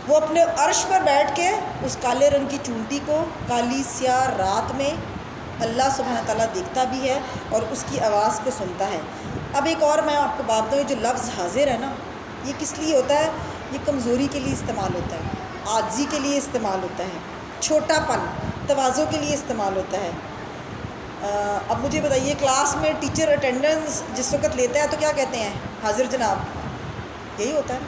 وہ اپنے عرش پر بیٹھ کے اس کالے رنگ کی چونٹی کو کالی سیاہ رات میں اللہ سبحانہ تعالیٰ دیکھتا بھی ہے اور اس کی آواز کو سنتا ہے۔ اب ایک اور میں آپ کو بات بتاؤں، جو لفظ حاضر ہے نا، یہ کس لیے ہوتا ہے؟ یہ کمزوری کے لیے استعمال ہوتا ہے، عاجزی کے لیے استعمال ہوتا ہے، چھوٹا پن، تواضع کے لیے استعمال ہوتا ہے۔ اب مجھے بتائیے، کلاس میں ٹیچر اٹینڈنس جس وقت لیتا ہے تو کیا کہتے ہیں؟ حاضر جناب، یہی ہوتا ہے نا۔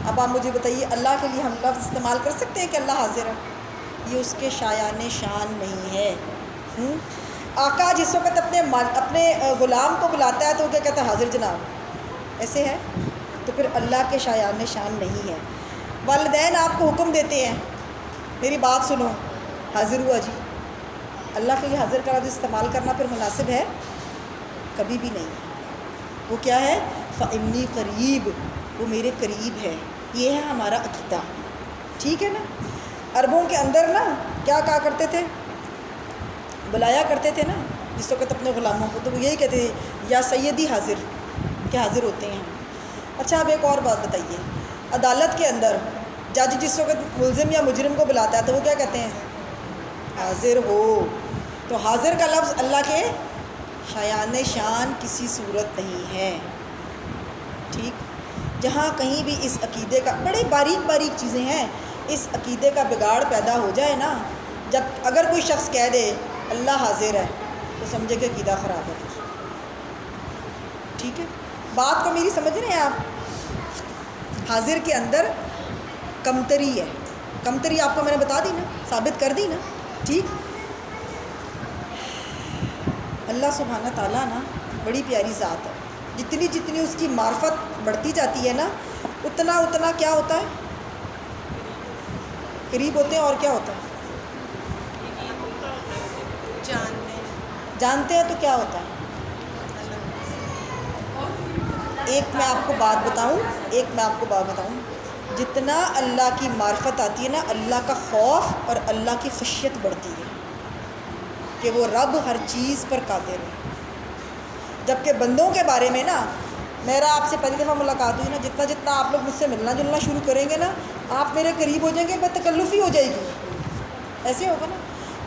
اب آپ مجھے بتائیے، اللہ کے لیے ہم لفظ استعمال کر سکتے ہیں کہ اللہ حاضر ہے؟ یہ اس کے شایان شان نہیں ہے۔ آقا جس وقت اپنے غلام کو بلاتا ہے تو وہ کیا کہتا ہے؟ حاضر جناب، ایسے ہے؟ تو پھر اللہ کے شایان شان نہیں ہے۔ والدین آپ کو حکم دیتے ہیں، میری بات سنو، حاضر ہوا جی، اللہ کے لیے حاضر کا لفظ استعمال کرنا پھر مناسب ہے؟ کبھی بھی نہیں۔ وہ کیا ہے؟ فإنی قریب، وہ میرے قریب ہے۔ یہ ہے ہمارا عقیدہ، ٹھیک ہے نا۔ عربوں کے اندر نا کیا کہا کرتے تھے؟ بلایا کرتے تھے نا جس وقت اپنے غلاموں کو، تو وہ یہی کہتے تھے یا سیدی حاضر، کہ حاضر ہوتے ہیں ہم۔ اچھا، اب ایک اور بات بتائیے، عدالت کے اندر جج جس وقت ملزم یا مجرم کو بلاتا ہے تو وہ کیا کہتے ہیں؟ حاضر ہو۔ تو حاضر کا لفظ اللہ کے شایان شان کسی صورت نہیں ہے۔ ٹھیک، جہاں کہیں بھی اس عقیدے کا، بڑے باریک باریک چیزیں ہیں، اس عقیدے کا بگاڑ پیدا ہو جائے نا، جب اگر کوئی شخص کہہ دے اللہ حاضر ہے تو سمجھے کہ عقیدہ خراب ہے۔ ٹھیک ہے، بات کو میری سمجھ رہے ہیں آپ؟ حاضر کے اندر کمتری ہے، کمتری آپ کو میں نے بتا دی نا، ثابت کر دی نا۔ ٹھیک، اللہ سبحانہ تعالیٰ نا بڑی پیاری ذات ہے، جتنی جتنی اس کی معرفت بڑھتی جاتی ہے نا، اتنا اتنا کیا ہوتا ہے؟ قریب ہوتے ہیں۔ اور کیا ہوتا ہے؟ جانتے ہیں تو کیا ہوتا ہے؟ ایک میں آپ کو بات بتاؤں، جتنا اللہ کی معرفت آتی ہے نا، اللہ کا خوف اور اللہ کی خشیت بڑھتی ہے کہ وہ رب ہر چیز پر قادر ہے۔ جبکہ بندوں کے بارے میں نا میرا آپ سے پہلی دفعہ ملاقات ہوئی نا، جتنا جتنا آپ لوگ مجھ سے ملنا جلنا شروع کریں گے نا، آپ میرے قریب ہو جائیں گے، بے تکلفی ہو جائے گی، ایسے ہوگا نا۔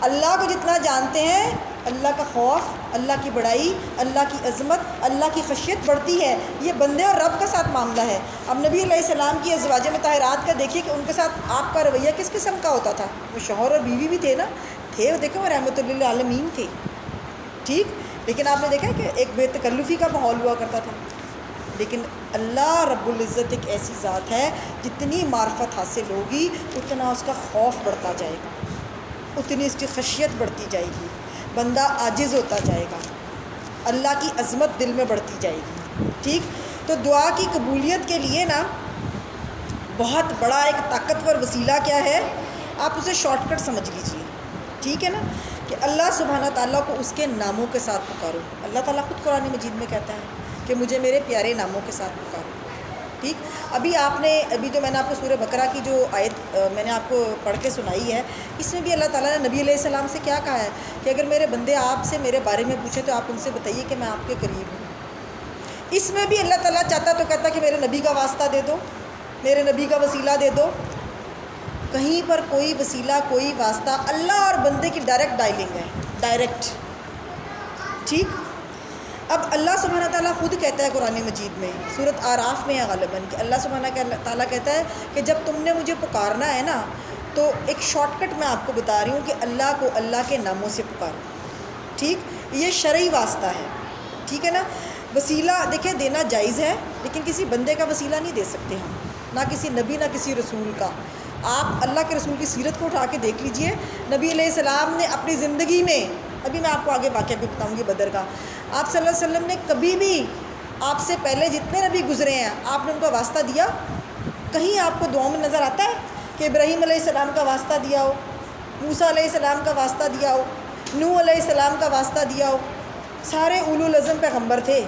اللہ کو جتنا جانتے ہیں، اللہ کا خوف، اللہ کی بڑائی، اللہ کی عظمت، اللہ کی خشیت بڑھتی ہے۔ یہ بندے اور رب کا ساتھ معاملہ ہے۔ اب نبی علیہ السلام کی ازواج مطہرات کا دیکھیے کہ ان کے ساتھ آپ کا رویہ کس قسم کا ہوتا تھا۔ وہ شوہر اور بیوی بھی تھے نا، تھے وہ، دیکھیں وہ رحمۃ للعالمین تھے، ٹھیک، لیکن آپ نے دیکھا کہ ایک بے تکلفی کا ماحول ہوا کرتا تھا۔ لیکن اللہ رب العزت ایک ایسی ذات ہے، جتنی معرفت حاصل ہوگی اتنا اس کا خوف بڑھتا جائے گا، اتنی اس کی خشیت بڑھتی جائے گی، بندہ عاجز ہوتا جائے گا، اللہ کی عظمت دل میں بڑھتی جائے گی، ٹھیک۔ تو دعا کی قبولیت کے لیے نا بہت بڑا ایک طاقتور وسیلہ کیا ہے، آپ اسے شارٹ کٹ سمجھ لیجئے، ٹھیک ہے نا، کہ اللہ سبحانہ تعالیٰ کو اس کے ناموں کے ساتھ پکارو۔ اللہ تعالیٰ خود قرآن مجید میں کہتا ہے کہ مجھے میرے پیارے ناموں کے ساتھ پکارو، ٹھیک۔ ابھی جو میں نے آپ کو سورہ بقرہ کی جو آیت میں نے آپ کو پڑھ کے سنائی ہے، اس میں بھی اللہ تعالیٰ نے نبی علیہ السلام سے کیا کہا ہے کہ اگر میرے بندے آپ سے میرے بارے میں پوچھیں تو آپ ان سے بتائیے کہ میں آپ کے قریب ہوں۔ اس میں بھی اللہ تعالیٰ چاہتا تو کہتا کہ میرے نبی کا واسطہ دے دو، میرے نبی کا وسیلہ دے دو۔ کہیں پر کوئی وسیلہ، کوئی واسطہ، اللہ اور بندے کی ڈائریکٹ ڈائلنگ ہے، ڈائریکٹ، ٹھیک۔ اب اللہ سبحانہ تعالیٰ خود کہتا ہے قرآن مجید میں، سورۃ اعراف میں ہے غالباً، کہ اللہ سبحانہ تعالیٰ کہتا ہے کہ جب تم نے مجھے پکارنا ہے نا، تو ایک شارٹ کٹ میں آپ کو بتا رہی ہوں کہ اللہ کو اللہ کے ناموں سے پکارو، ٹھیک۔ یہ شرعی واسطہ ہے، ٹھیک ہے نا۔ وسیلہ دیکھیں دینا جائز ہے، لیکن کسی بندے کا وسیلہ نہیں دے سکتے ہم، نہ کسی نبی نہ کسی رسول کا۔ آپ اللہ کے رسول کی سیرت کو اٹھا کے دیکھ لیجئے، نبی علیہ السلام نے اپنی زندگی میں، ابھی میں آپ کو آگے واقعہ بھی بتاؤں گی بدر کا، آپ صلی اللہ علیہ وسلم نے کبھی بھی آپ سے پہلے جتنے نبی گزرے ہیں آپ نے ان کا واسطہ دیا؟ کہیں آپ کو دعاؤں میں نظر آتا ہے کہ ابراہیم علیہ السلام کا واسطہ دیا ہو، موسیٰ علیہ السلام کا واسطہ دیا ہو، نوح علیہ السلام کا واسطہ دیا ہو؟ سارے اولو العزم پیغمبر تھے،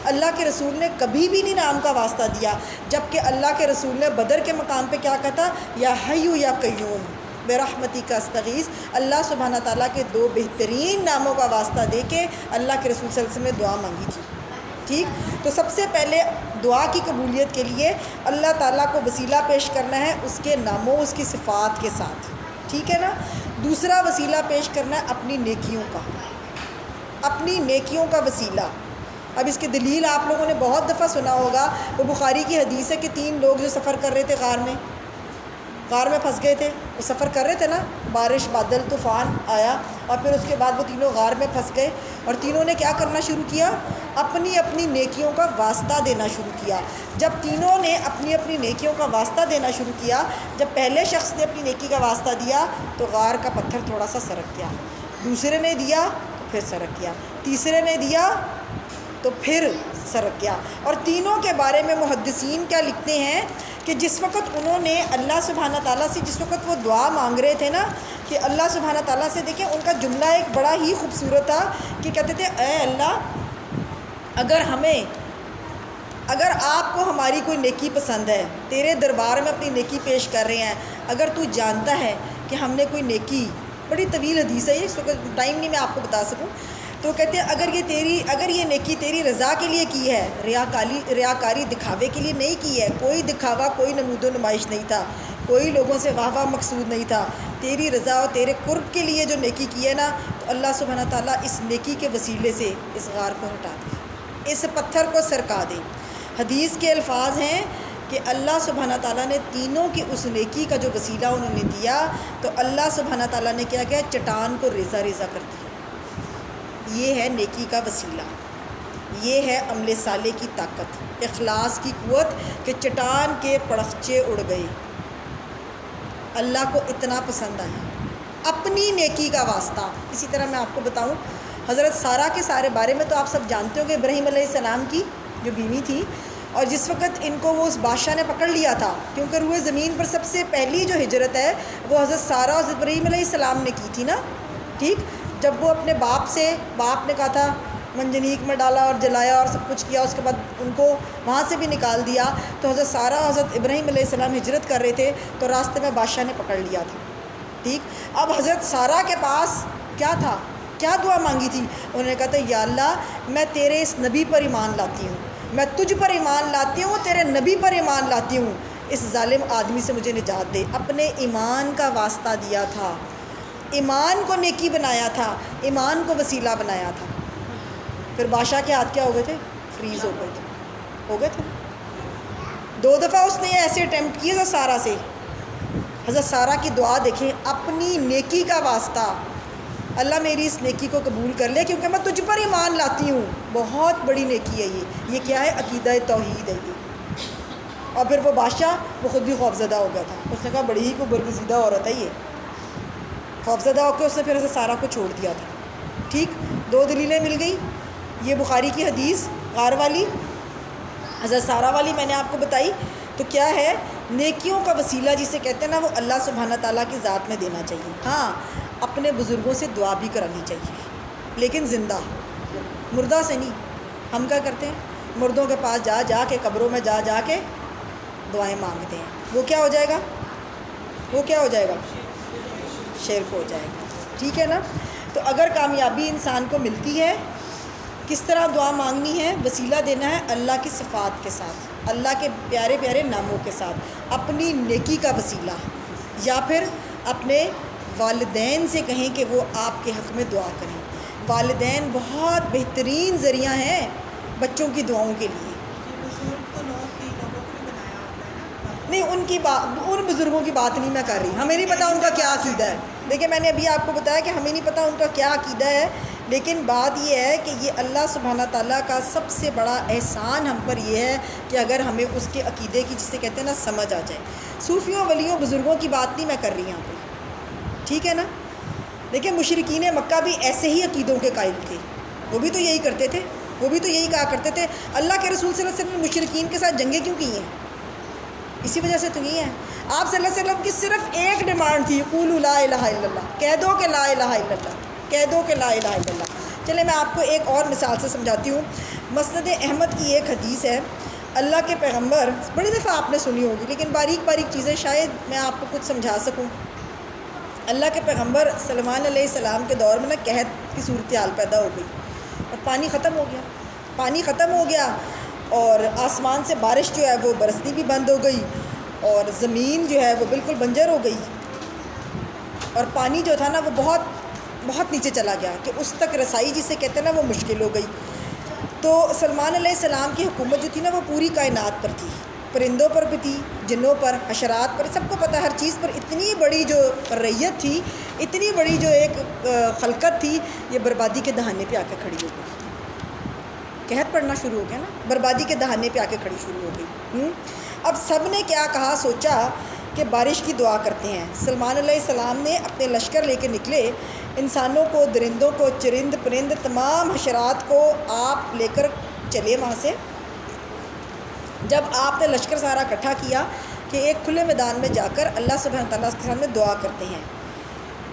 اللہ کے رسول نے کبھی بھی نہیں نام کا واسطہ دیا، جبکہ اللہ کے رسول نے بدر کے مقام پہ کیا کہا؟ یا حیو یا قیوم برحمتی کا استغیث، اللہ سبحانہ تعالیٰ کے دو بہترین ناموں کا واسطہ دے کے اللہ کے رسول صلی اللہ علیہ وسلم نے دعا مانگی تھی، ٹھیک۔ تو سب سے پہلے دعا کی قبولیت کے لیے اللہ تعالیٰ کو وسیلہ پیش کرنا ہے اس کے ناموں، اس کی صفات کے ساتھ، ٹھیک ہے نا۔ دوسرا وسیلہ پیش کرنا ہے اپنی نیکیوں کا، اپنی نیکیوں کا وسیلہ۔ اب اس کی دلیل آپ لوگوں نے بہت دفعہ سنا ہوگا، وہ بخاری کی حدیث ہے کہ 3 لوگ جو سفر کر رہے تھے غار میں پھنس گئے تھے، وہ سفر کر رہے تھے نا، بارش، بادل، طوفان آیا، اور پھر اس کے بعد وہ تینوں غار میں پھنس گئے، اور تینوں نے کیا کرنا شروع کیا؟ اپنی اپنی نیکیوں کا واسطہ دینا شروع کیا۔ جب تینوں نے اپنی اپنی نیکیوں کا واسطہ دینا شروع کیا، جب پہلے شخص نے اپنی نیکی کا واسطہ دیا تو غار کا پتھر تھوڑا سا سرک گیا، دوسرے نے دیا تو پھر سرک گیا، تیسرے نے دیا تو پھر سرک گیا۔ اور تینوں کے بارے میں محدثین کیا لکھتے ہیں کہ جس وقت انہوں نے اللہ سبحانہ تعالیٰ سے، جس وقت وہ دعا مانگ رہے تھے نا، کہ اللہ سبحانہ تعالیٰ سے، دیکھیں ان کا جملہ ایک بڑا ہی خوبصورت تھا کہ کہتے تھے اے اللہ، اگر آپ کو ہماری کوئی نیکی پسند ہے، تیرے دربار میں اپنی نیکی پیش کر رہے ہیں، اگر تو جانتا ہے کہ ہم نے کوئی نیکی، بڑی طویل حدیث ہے یہ، اس وقت ٹائم نہیں میں آپ کو بتا سکوں، تو کہتے ہیں اگر یہ نیکی تیری رضا کے لیے کی ہے، ریاکاری دکھاوے کے لیے نہیں کی ہے، کوئی دکھاوا، کوئی نمود و نمائش نہیں تھا، کوئی لوگوں سے واہ واہ مقصود نہیں تھا، تیری رضا اور تیرے قرب کے لیے جو نیکی کی ہے نا، تو اللہ سبحانہ تعالیٰ اس نیکی کے وسیلے سے اس غار کو ہٹا دے، اس پتھر کو سرکا دے۔ حدیث کے الفاظ ہیں کہ اللہ سبحانہ تعالیٰ نے تینوں کی اس نیکی کا جو وسیلہ انہوں نے دیا، تو اللہ سبحانہ تعالیٰ نے کیا کیا؟ چٹان کو ریزہ ریزہ کر دیا۔ یہ ہے نیکی کا وسیلہ، یہ ہے عمل صالح کی طاقت، اخلاص کی قوت، کہ چٹان کے پڑخچے اڑ گئے، اللہ کو اتنا پسند آیا، اپنی نیکی کا واسطہ۔ اسی طرح میں آپ کو بتاؤں حضرت سارہ کے سارے بارے میں تو آپ سب جانتے ہو کہ ابراہیم علیہ السلام کی جو بیوی تھی، اور جس وقت ان کو وہ اس بادشاہ نے پکڑ لیا تھا، کیونکہ روئے زمین پر سب سے پہلی جو ہجرت ہے وہ حضرت سارہ اور حضرت ابراہیم علیہ السلام نے کی تھی نا، ٹھیک۔ جب وہ اپنے باپ نے کہا تھا منجنیق میں ڈالا اور جلایا اور سب کچھ کیا، اس کے بعد ان کو وہاں سے بھی نکال دیا، تو حضرت سارہ اور حضرت ابراہیم علیہ السلام ہجرت کر رہے تھے، تو راستے میں بادشاہ نے پکڑ لیا تھا، ٹھیک۔ اب حضرت سارہ کے پاس کیا تھا؟ کیا دعا مانگی تھی؟ انہوں نے کہا تھا یا اللہ میں تیرے اس نبی پر ایمان لاتی ہوں، میں تجھ پر ایمان لاتی ہوں، تیرے نبی پر ایمان لاتی ہوں، اس ظالم آدمی سے مجھے نجات دے۔ اپنے ایمان کا واسطہ دیا تھا، ایمان کو نیکی بنایا تھا، ایمان کو وسیلہ بنایا تھا۔ پھر بادشاہ کے ہاتھ کیا ہو گئے تھے؟ فریز ہو گئے تھے۔ 2 دفعہ اس نے ایسے اٹیمپٹ کیے حضرت سارہ سے۔ حضرت سارہ کی دعا دیکھیں، اپنی نیکی کا واسطہ، اللہ میری اس نیکی کو قبول کر لے کیونکہ میں تجھ پر ایمان لاتی ہوں۔ بہت بڑی نیکی ہے یہ کیا ہے؟ عقیدہ توحید ہے یہ۔ اور پھر وہ بادشاہ وہ خود بھی خوفزدہ ہو گیا تھا، اس نے کہا بڑی ہی کو برگزیدہ عورت ہے یہ، خوفزدہ ہو کے اس نے پھر حضرت سارہ کو چھوڑ دیا تھا۔ ٹھیک، 2 دلیلیں مل گئی۔ یہ بخاری کی حدیث غار والی، حضرت سارہ والی میں نے آپ کو بتائی۔ تو کیا ہے؟ نیکیوں کا وسیلہ جسے کہتے ہیں نا، وہ اللہ سبحانہ تعالیٰ کی ذات میں دینا چاہیے۔ ہاں، اپنے بزرگوں سے دعا بھی کرانی چاہیے، لیکن زندہ، مردہ سے نہیں۔ ہم کیا کرتے ہیں؟ مردوں کے پاس جا کے، قبروں میں جا کے دعائیں مانگتے ہیں۔ وہ کیا ہو جائے گا؟ وہ کیا ہو جائے گا؟ شرک ہو جائے گا۔ ٹھیک ہے نا؟ تو اگر کامیابی انسان کو ملتی ہے، کس طرح دعا مانگنی ہے؟ وسیلہ دینا ہے اللہ کی صفات کے ساتھ، اللہ کے پیارے پیارے ناموں کے ساتھ، اپنی نیکی کا وسیلہ، یا پھر اپنے والدین سے کہیں کہ وہ آپ کے حق میں دعا کریں۔ والدین بہت بہترین ذریعہ ہیں بچوں کی دعاؤں کے لیے۔ نہیں، ان بزرگوں کی بات نہیں میں کر رہی، ہمیں نہیں پتہ ان کا کیا عقیدہ ہے۔ دیکھیں، میں نے ابھی آپ کو بتایا کہ ہمیں نہیں پتہ ان کا کیا عقیدہ ہے، لیکن بات یہ ہے کہ یہ اللہ سبحانہ تعالیٰ کا سب سے بڑا احسان ہم پر یہ ہے کہ اگر ہمیں اس کے عقیدے کی، جسے کہتے ہیں نا، سمجھ آ جائے۔ صوفیوں ولیوں بزرگوں کی بات نہیں میں کر رہی یہاں پہ، ٹھیک ہے نا؟ دیکھیں، مشرکین مکہ بھی ایسے ہی عقیدوں کے قائل تھے، وہ بھی تو یہی کرتے تھے، وہ بھی تو یہی کہا کرتے تھے۔ اللہ کے رسول صلی اللہ علیہ وسلم نے مشرکین کے ساتھ جنگیں کیوں کی ہیں؟ اسی وجہ سے تو یہ ہے۔ آپ صلی اللہ علیہ وسلم کی صرف ایک ڈیمانڈ تھی، قولوا لا الہ الا اللہ، کہہ دو کہ لا الہ الا اللہ، کہہ دو کہ لا الہ الا اللہ۔ چلے میں آپ کو ایک اور مثال سے سمجھاتی ہوں۔ مسند احمد کی ایک حدیث ہے، اللہ کے پیغمبر، بڑی دفعہ آپ نے سنی ہوگی لیکن باریک باریک چیزیں شاید میں آپ کو کچھ سمجھا سکوں۔ اللہ کے پیغمبر سلمان علیہ السلام کے دور میں نا قحط کی صورتحال پیدا ہو گئی اور پانی ختم ہو گیا اور آسمان سے بارش جو ہے وہ برسنی بھی بند ہو گئی اور زمین جو ہے وہ بالکل بنجر ہو گئی اور پانی جو تھا نا وہ بہت بہت نیچے چلا گیا کہ اس تک رسائی جسے کہتے ہیں نا وہ مشکل ہو گئی۔ تو سلمان علیہ السلام کی حکومت جو تھی نا وہ پوری کائنات پر تھی، پرندوں پر بھی تھی، جنوں پر، حشرات پر، سب کو پتہ ہر چیز پر اتنی بڑی جو ریت تھی، اتنی بڑی جو ایک خلقت تھی، یہ بربادی کے دہانے پہ آ کے کھڑی ہو گئی۔ قحط پڑنا شروع ہو گیا نا، بربادی کے دہانے پہ آ کے کھڑی شروع ہو گئی۔ اب سب نے کیا کہا، سوچا کہ بارش کی دعا کرتے ہیں۔ سلمان علیہ السلام نے اپنے لشکر لے کے نکلے، انسانوں کو، درندوں کو، چرند پرند، تمام حشرات کو آپ لے کر چلے وہاں سے۔ جب آپ نے لشکر سارا اکٹھا کیا کہ ایک کھلے میدان میں جا کر اللہ سبحانہ تعالیٰ کے سامنے دعا کرتے ہیں،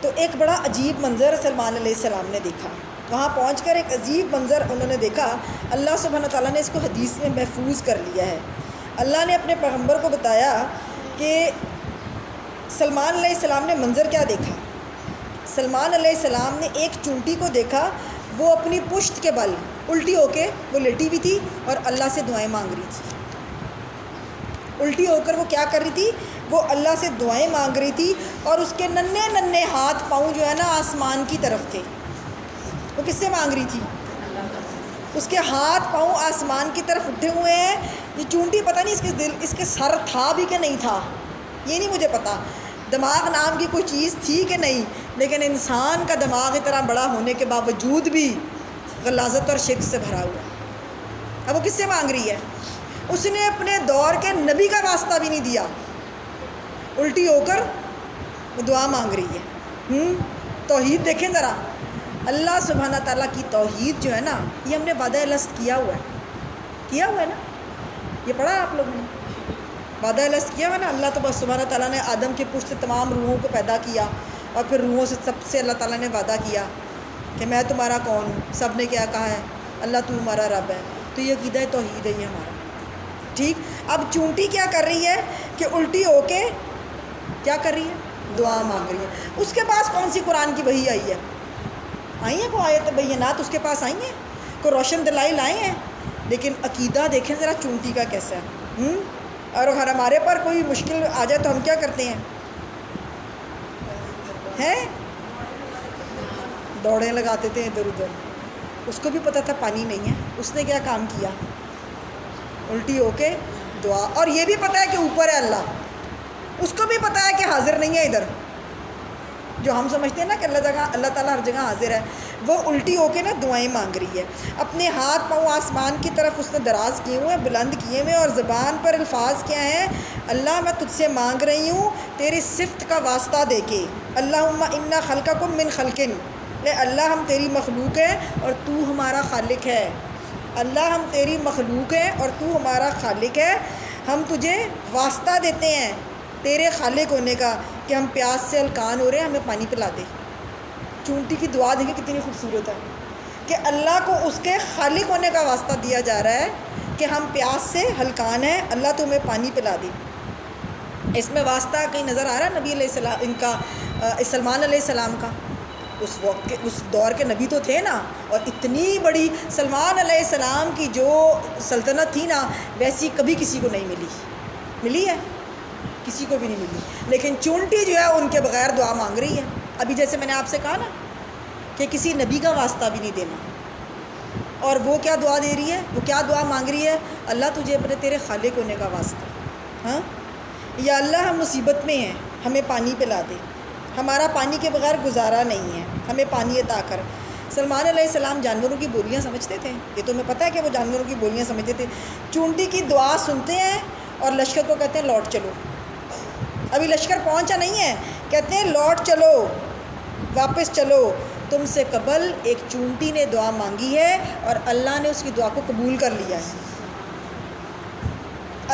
تو ایک بڑا عجیب منظر سلمان علیہ السلام نے دیکھا۔ وہاں پہنچ کر ایک عجیب منظر انہوں نے دیکھا۔ اللہ سبحانہ تعالیٰ نے اس کو حدیث میں محفوظ کر لیا ہے۔ اللہ نے اپنے پیغمبر کو بتایا کہ سلمان علیہ السلام نے منظر کیا دیکھا۔ سلمان علیہ السلام نے ایک چونٹی کو دیکھا، وہ اپنی پشت کے بل الٹی ہو کے وہ لیٹی ہوئی تھی اور اللہ سے دعائیں مانگ رہی تھی۔ الٹی ہو کر وہ کیا کر رہی تھی؟ وہ اللہ سے دعائیں مانگ رہی تھی اور اس کے ننھے ننھے ہاتھ پاؤں جو ہے نا آسمان کی طرف تھے۔ وہ کس سے مانگ رہی تھی؟ اس کے ہاتھ پاؤں آسمان کی طرف اٹھے ہوئے ہیں۔ یہ چونٹی پتہ نہیں اس کے سر تھا بھی کہ نہیں تھا، یہ نہیں مجھے پتا، دماغ نام کی کوئی چیز تھی کہ نہیں، لیکن انسان کا دماغ اتنا بڑا ہونے کے باوجود بھی غلاظت اور شرک سے بھرا ہوا۔ اب وہ کس سے مانگ رہی ہے؟ اس نے اپنے دور کے نبی کا واسطہ بھی نہیں دیا، الٹی ہو کر وہ دعا مانگ رہی ہے۔ توحید دیکھیں ذرا، اللہ سبحانہ تعالیٰ کی توحید جو ہے نا، یہ ہم نے وعدہ الست کیا ہوا ہے نا، یہ پڑھا آپ لوگوں نے، وعدہ الست کیا ہوا نا۔ اللہ تبارک سبحانہ تعالیٰ نے آدم کے پشت سے تمام روحوں کو پیدا کیا اور پھر روحوں سے سب سے اللہ تعالیٰ نے وعدہ کیا کہ میں تمہارا کون ہوں۔ سب نے کیا کہا ہے؟ اللہ تو ہمارا رب ہے۔ تو یہ عقیدہ توحید ہے یہ ہمارا، ٹھیک۔ اب چونٹی کیا کر رہی ہے کہ الٹی ہو کے کیا کر رہی ہے؟ دعا مانگ رہی ہے۔ اس کے پاس کون سی قرآن کی وحی آئی ہے؟ کوئی آیت بینات اس کے پاس آئی ہیں؟ کوئی روشن دلائل آئے ہیں؟ لیکن عقیدہ دیکھیں ذرا چونٹی کا کیسا ہے. اور اگر ہمارے پر کوئی مشکل آ جائے تو ہم کیا کرتے ہیں؟ دوڑیں لگاتے تھے ادھر ادھر. اس کو بھی پتہ تھا پانی نہیں ہے، اس نے کیا کام کیا؟ الٹی ہو کے دعا. اور یہ بھی پتہ ہے کہ اوپر ہے اللہ، اس کو بھی پتہ ہے کہ حاضر نہیں ہے ادھر. جو ہم سمجھتے ہیں نا کہ اللہ تعالیٰ ہر جگہ حاضر ہے، وہ الٹی ہو کے نا دعائیں مانگ رہی ہے. اپنے ہاتھ پاؤں آسمان کی طرف اس نے دراز کیے ہوئے ہیں، بلند کیے ہوئے، اور زبان پر الفاظ کیا ہیں؟ اللہ میں تجھ سے مانگ رہی ہوں تیری صفت کا واسطہ دے کے. اللہم انا خلقکم من خلقن، اے اللہ ہم تیری مخلوق ہیں اور تو ہمارا خالق ہے. اللہ ہم تیری مخلوق ہیں اور تو ہمارا خالق ہے. ہم تجھے واسطہ دیتے ہیں تیرے خالق ہونے کا کہ ہم پیاس سے ہلکان ہو رہے ہیں، ہمیں پانی پلا دے. چونٹی کی دعا دیکھیں کتنی خوبصورت ہے کہ اللہ کو اس کے خالق ہونے کا واسطہ دیا جا رہا ہے کہ ہم پیاس سے ہلکان ہیں، اللہ تو ہمیں پانی پلا دے. اس میں واسطہ کہیں نظر آ رہا ہے نبی علیہ السلام ان کا، سلمان علیہ السلام کا؟ اس وقت کے اس دور کے نبی تو تھے نا، اور اتنی بڑی سلمان علیہ السلام کی جو سلطنت تھی نا، ویسی کبھی کسی کو نہیں ملی ہے، کسی کو بھی نہیں ملی. لیکن چونٹی جو ہے ان کے بغیر دعا مانگ رہی ہے. ابھی جیسے میں نے آپ سے کہا نا کہ کسی نبی کا واسطہ بھی نہیں دینا، اور وہ کیا دعا دے رہی ہے؟ وہ کیا دعا مانگ رہی ہے؟ اللہ تجھے اپنے تیرے خالق ہونے کا واسطہ. ہاں، یا اللہ ہم مصیبت میں ہیں، ہمیں پانی پلا دے، ہمارا پانی کے بغیر گزارا نہیں ہے، ہمیں پانی عطا کر. سلمان علیہ السلام جانوروں کی بولیاں سمجھتے تھے، یہ تو ہمیں پتہ ہے کہ وہ جانوروں کی بولیاں سمجھتے تھے. چونٹی کی دعا سنتے ہیں اور لشکر کو کہتے ہیں لوٹ چلو. ابھی لشکر پہنچا نہیں ہے، کہتے ہیں لوٹ چلو، واپس چلو. تم سے قبل ایک چونٹی نے دعا مانگی ہے اور اللہ نے اس کی دعا کو قبول کر لیا ہے.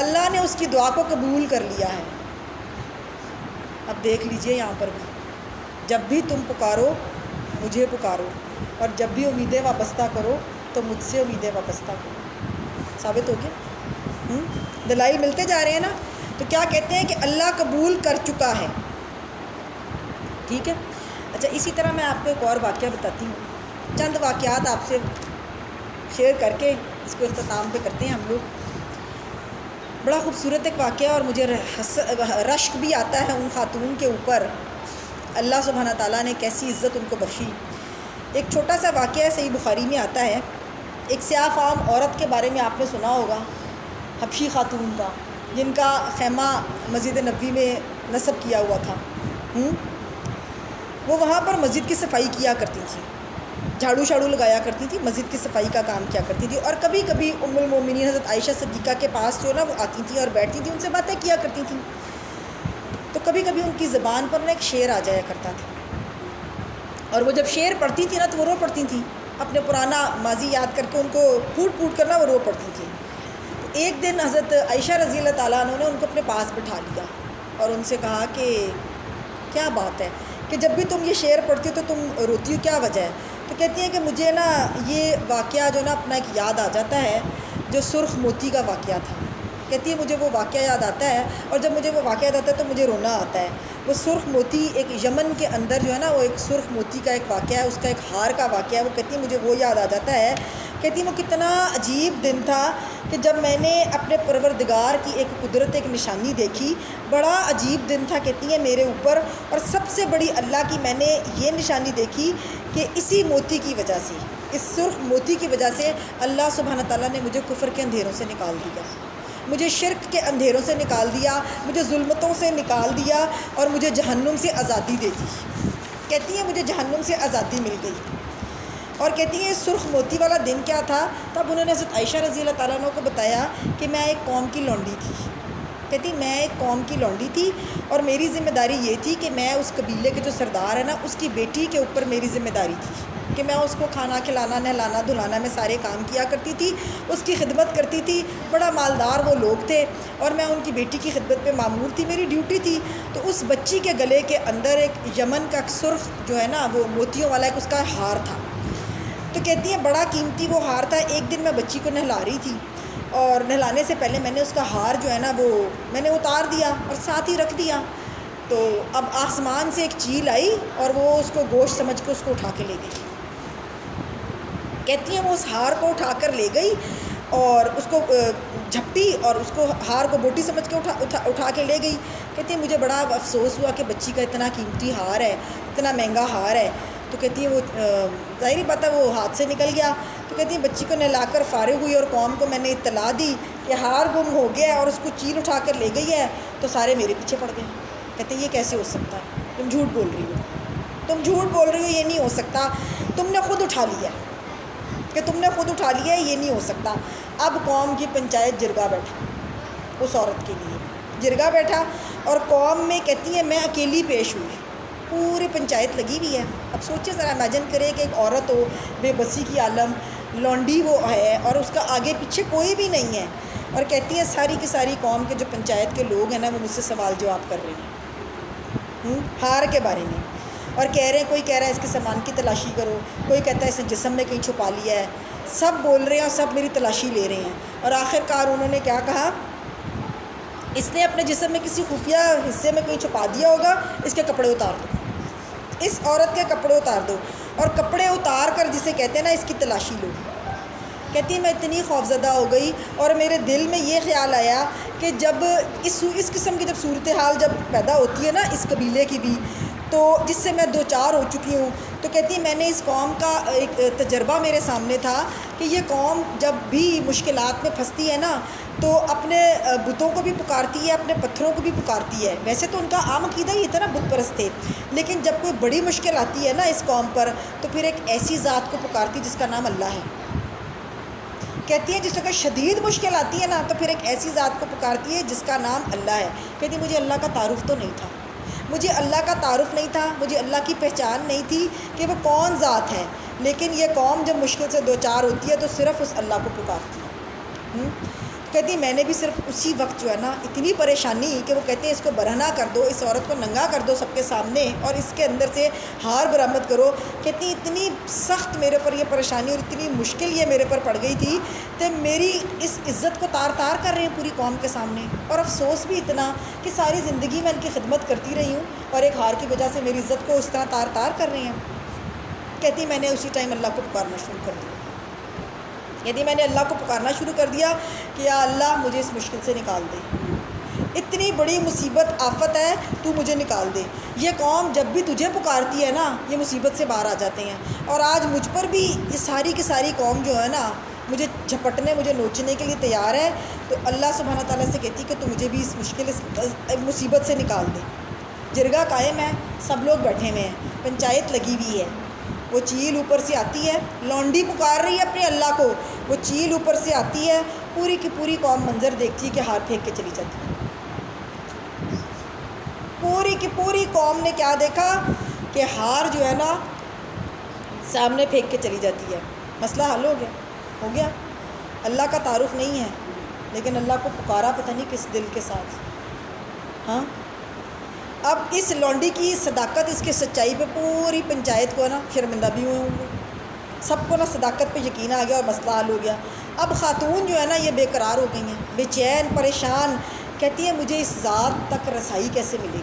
اللہ نے اس کی دعا کو قبول کر لیا ہے. اب دیکھ لیجئے یہاں پر بھی، جب بھی تم پکارو مجھے پکارو، اور جب بھی امیدیں وابستہ کرو تو مجھ سے امیدیں وابستہ کرو. ثابت ہو گیا؟ دلائل ملتے جا رہے ہیں نا. تو کیا کہتے ہیں کہ اللہ قبول کر چکا ہے. ٹھیک ہے. اچھا، اسی طرح میں آپ کو ایک اور واقعہ بتاتی ہوں. چند واقعات آپ سے شیئر کر کے اس کو اختتام پہ کرتے ہیں ہم لوگ. بڑا خوبصورت ایک واقعہ، اور مجھے رشک بھی آتا ہے ان خاتون کے اوپر. اللہ سبحانہ تعالیٰ نے کیسی عزت ان کو بخشی. ایک چھوٹا سا واقعہ ہے، صحیح بخاری میں آتا ہے. ایک سیاہ فام عورت کے بارے میں آپ نے سنا ہوگا، حبشی خاتون کا، جن کا خیمہ مسجد نبوی میں نصب کیا ہوا تھا. وہ وہاں پر مسجد کی صفائی کیا کرتی تھیں، جھاڑو شاڑو لگایا کرتی تھی، مسجد کی صفائی کا کام کیا کرتی تھی. اور کبھی کبھی ام المومنین حضرت عائشہ صدیقہ کے پاس جو نا وہ آتی تھیں اور بیٹھتی تھیں، ان سے باتیں کیا کرتی تھیں. تو کبھی کبھی ان کی زبان پر نا ایک شعر آ جایا کرتا تھا، اور وہ جب شعر پڑھتی تھی نا تو وہ رو پڑتی تھیں، اپنے پرانا ماضی یاد کر کے ان کو پھوٹ پھوٹ کرنا وہ رو پڑتی تھیں. تو ایک دن حضرت عائشہ رضی اللہ تعالیٰ عنہ نے ان کو اپنے پاس بٹھا لیا اور ان سے کہا کہ کیا بات ہے کہ جب بھی تم یہ شعر پڑھتی ہو تو تم روتی ہو، کیا وجہ ہے؟ تو کہتی ہیں کہ مجھے نا یہ واقعہ جو نا اپنا ایک یاد آ جاتا ہے، جو سرخ موتی کا واقعہ تھا. کہتی ہے مجھے وہ واقعہ یاد آتا ہے، اور جب مجھے وہ واقعہ یاد آتا ہے تو مجھے رونا آتا ہے. وہ سرخ موتی ایک یمن کے اندر جو ہے نا وہ ایک سرخ موتی کا ایک واقعہ ہے، اس کا ایک ہار کا واقعہ ہے. وہ کہتی ہے مجھے وہ یاد آ جاتا ہے. کہتی ہے وہ کتنا عجیب دن تھا کہ جب میں نے اپنے پروردگار کی ایک قدرت، ایک نشانی دیکھی. بڑا عجیب دن تھا کہتی ہیں میرے اوپر، اور سب سے بڑی اللہ کی میں نے یہ نشانی دیکھی کہ اسی موتی کی وجہ سے، اس سرخ موتی کی وجہ سے اللہ سبحانہ تعالیٰ نے مجھے کفر کے اندھیروں سے نکال دیا، مجھے شرک کے اندھیروں سے نکال دیا، مجھے ظلمتوں سے نکال دیا، اور مجھے جہنم سے آزادی دے دی. کہتی ہیں مجھے جہنم سے آزادی مل گئی. اور کہتی ہیں سرخ موتی والا دن کیا تھا؟ تب انہوں نے حضرت عائشہ رضی اللہ تعالیٰ عنہ کو بتایا کہ میں ایک قوم کی لونڈی تھی. کہتی میں ایک قوم کی لونڈی تھی، اور میری ذمہ داری یہ تھی کہ میں اس قبیلے کے جو سردار ہے نا، اس کی بیٹی کے اوپر میری ذمہ داری تھی کہ میں اس کو کھانا کھلانا، نہلانا دھلانا، میں سارے کام کیا کرتی تھی، اس کی خدمت کرتی تھی. بڑا مالدار وہ لوگ تھے اور میں ان کی بیٹی کی خدمت پہ مامور تھی، میری ڈیوٹی تھی. تو اس بچی کے گلے کے اندر ایک یمن کا سرخ جو ہے نا وہ موتیوں والا ایک اس کا ہار تھا. تو کہتی ہیں بڑا قیمتی وہ ہار تھا. ایک دن میں بچی کو نہلا رہی تھی، اور نہلانے سے پہلے میں نے اس کا ہار جو ہے نا وہ میں نے اتار دیا اور ساتھ ہی رکھ دیا. تو اب آسمان سے ایک چیل آئی اور وہ اس کو گوشت سمجھ کے اس کو اٹھا کے لے گئی. کہتی ہیں وہ اس ہار کو اٹھا کر لے گئی، اور اس کو جھپٹی اور اس کو ہار کو بوٹی سمجھ کے اٹھا کے لے گئی. کہتی ہے مجھے بڑا افسوس ہوا کہ بچی کا اتنا قیمتی ہار ہے, اتنا مہنگا ہار ہے. تو کہتی ہے وہ ظاہری بات ہے وہ ہاتھ سے نکل گیا. تو کہتی ہے بچی کو نہلا کر فارغ ہوئی اور قوم کو میں نے اطلاع دی کہ ہار گم ہو گیا ہے اور اس کو چیل اٹھا کر لے گئی ہے, تو سارے میرے پیچھے پڑ گئے. کہتے ہیں یہ کیسے ہو سکتا ہے, تم جھوٹ بول رہی ہو, تم جھوٹ بول رہی ہو, یہ نہیں ہو سکتا, تم نے خود اٹھا لیا کہ تم نے خود اٹھا لیا ہے, یہ نہیں ہو سکتا. اب قوم کی پنچایت جرگا بیٹھا اس عورت کے لیے, جرگا بیٹھا اور قوم میں کہتی ہے میں اکیلی پیش ہوئی, پوری پنچایت لگی ہوئی ہے. اب سوچیں ذرا امیجن کریں کہ ایک عورت ہو, بے بسی کی عالم, لونڈی وہ ہے اور اس کا آگے پیچھے کوئی بھی نہیں ہے, اور کہتی ہے ساری کی ساری قوم کے جو پنچایت کے لوگ ہیں نا وہ مجھ سے سوال جواب کر رہے ہیں ہار کے بارے میں, اور کہہ رہے ہیں, کوئی کہہ رہا ہے اس کے سامان کی تلاشی کرو, کوئی کہتا ہے اس نے جسم میں کہیں چھپا لیا ہے. سب بول رہے ہیں اور سب میری تلاشی لے رہے ہیں. اور آخر کار انہوں نے کیا کہا, اس نے اپنے جسم میں کسی خفیہ حصے میں کہیں چھپا دیا ہوگا, اس کے کپڑے اتار دو, اس عورت کے کپڑے اتار دو. اور کپڑے اتار کر جسے کہتے ہیں نا اس کی تلاشی لو. کہتی ہے میں اتنی خوفزدہ ہو گئی اور میرے دل میں یہ خیال آیا کہ جب اس قسم کی جب صورتحال جب پیدا ہوتی ہے نا اس قبیلے کی بھی, تو جس سے میں دو چار ہو چکی ہوں, تو کہتی ہے میں نے اس قوم کا ایک تجربہ میرے سامنے تھا کہ یہ قوم جب بھی مشکلات میں پھنستی ہے نا تو اپنے بتوں کو بھی پکارتی ہے, اپنے پتھروں کو بھی پکارتی ہے. ویسے تو ان کا عام عقیدہ یہ تھا نا بت پرست تھے, لیکن جب کوئی بڑی مشکل آتی ہے نا اس قوم پر تو پھر ایک ایسی ذات کو پکارتی جس کا نام اللہ ہے. کہتی ہے جس وقت شدید مشکل آتی ہے نا تو پھر ایک ایسی ذات کو پکارتی ہے جس کا نام اللہ ہے. کہتی ہے مجھے اللہ کا تعارف تو نہیں تھا, مجھے اللہ کا تعارف نہیں تھا, مجھے اللہ کی پہچان نہیں تھی کہ وہ کون ذات ہے, لیکن یہ قوم جب مشکل سے دو چار ہوتی ہے تو صرف اس اللہ کو پکارتی ہے. کہتی ہے میں نے بھی صرف اسی وقت جو ہے نا اتنی پریشانی کہ وہ کہتے ہیں اس کو برہنہ کر دو, اس عورت کو ننگا کر دو سب کے سامنے اور اس کے اندر سے ہار برآمد کرو. کہتی ہیں اتنی سخت میرے پر یہ پریشانی اور اتنی مشکل یہ میرے پر پڑ گئی تھی کہ میری اس عزت کو تار تار کر رہے ہیں پوری قوم کے سامنے, اور افسوس بھی اتنا کہ ساری زندگی میں ان کی خدمت کرتی رہی ہوں اور ایک ہار کی وجہ سے میری عزت کو اس طرح تار تار کر رہے ہیں. کہتی میں نے اسی ٹائم اللہ کو پکارنا شروع کر دیا. کہتی میں نے اللہ کو پکارنا شروع کر دیا کہ یا اللہ مجھے اس مشکل سے نکال دے, اتنی بڑی مصیبت آفت ہے تو مجھے نکال دے. یہ قوم جب بھی تجھے پکارتی ہے نا یہ مصیبت سے باہر آ جاتے ہیں, اور آج مجھ پر بھی یہ ساری کی ساری قوم جو ہے نا مجھے جھپٹنے مجھے نوچنے کے لیے تیار ہے. تو اللہ سبحانہ تعالیٰ سے کہتی کہ تو مجھے بھی اس مشکل اس مصیبت سے نکال دے. جرگہ قائم ہے, سب لوگ بیٹھے ہوئے ہیں, پنچایت لگی ہوئی ہے. وہ چیل اوپر سے آتی ہے, لونڈی پکار رہی ہے اپنے اللہ کو, وہ چیل اوپر سے آتی ہے, پوری کی پوری قوم منظر دیکھتی ہے کہ ہار پھینک کے چلی جاتی ہے. پوری کی پوری قوم نے کیا دیکھا کہ ہار جو ہے نا سامنے پھینک کے چلی جاتی ہے. مسئلہ حل ہو گیا. اللہ کا تعارف نہیں ہے لیکن اللہ کو پکارا پتہ نہیں کس دل کے ساتھ. ہاں اب اس لونڈی کی صداقت, اس کی سچائی پہ پوری پنچایت کو نا شرمندہ بھی ہوئے ہوں گے, سب کو نا صداقت پہ یقین آ گیا اور مسئلہ حل ہو گیا. اب خاتون جو ہے نا یہ بے قرار ہو گئی ہیں, بے چین, پریشان. کہتی ہے مجھے اس ذات تک رسائی کیسے ملے گی,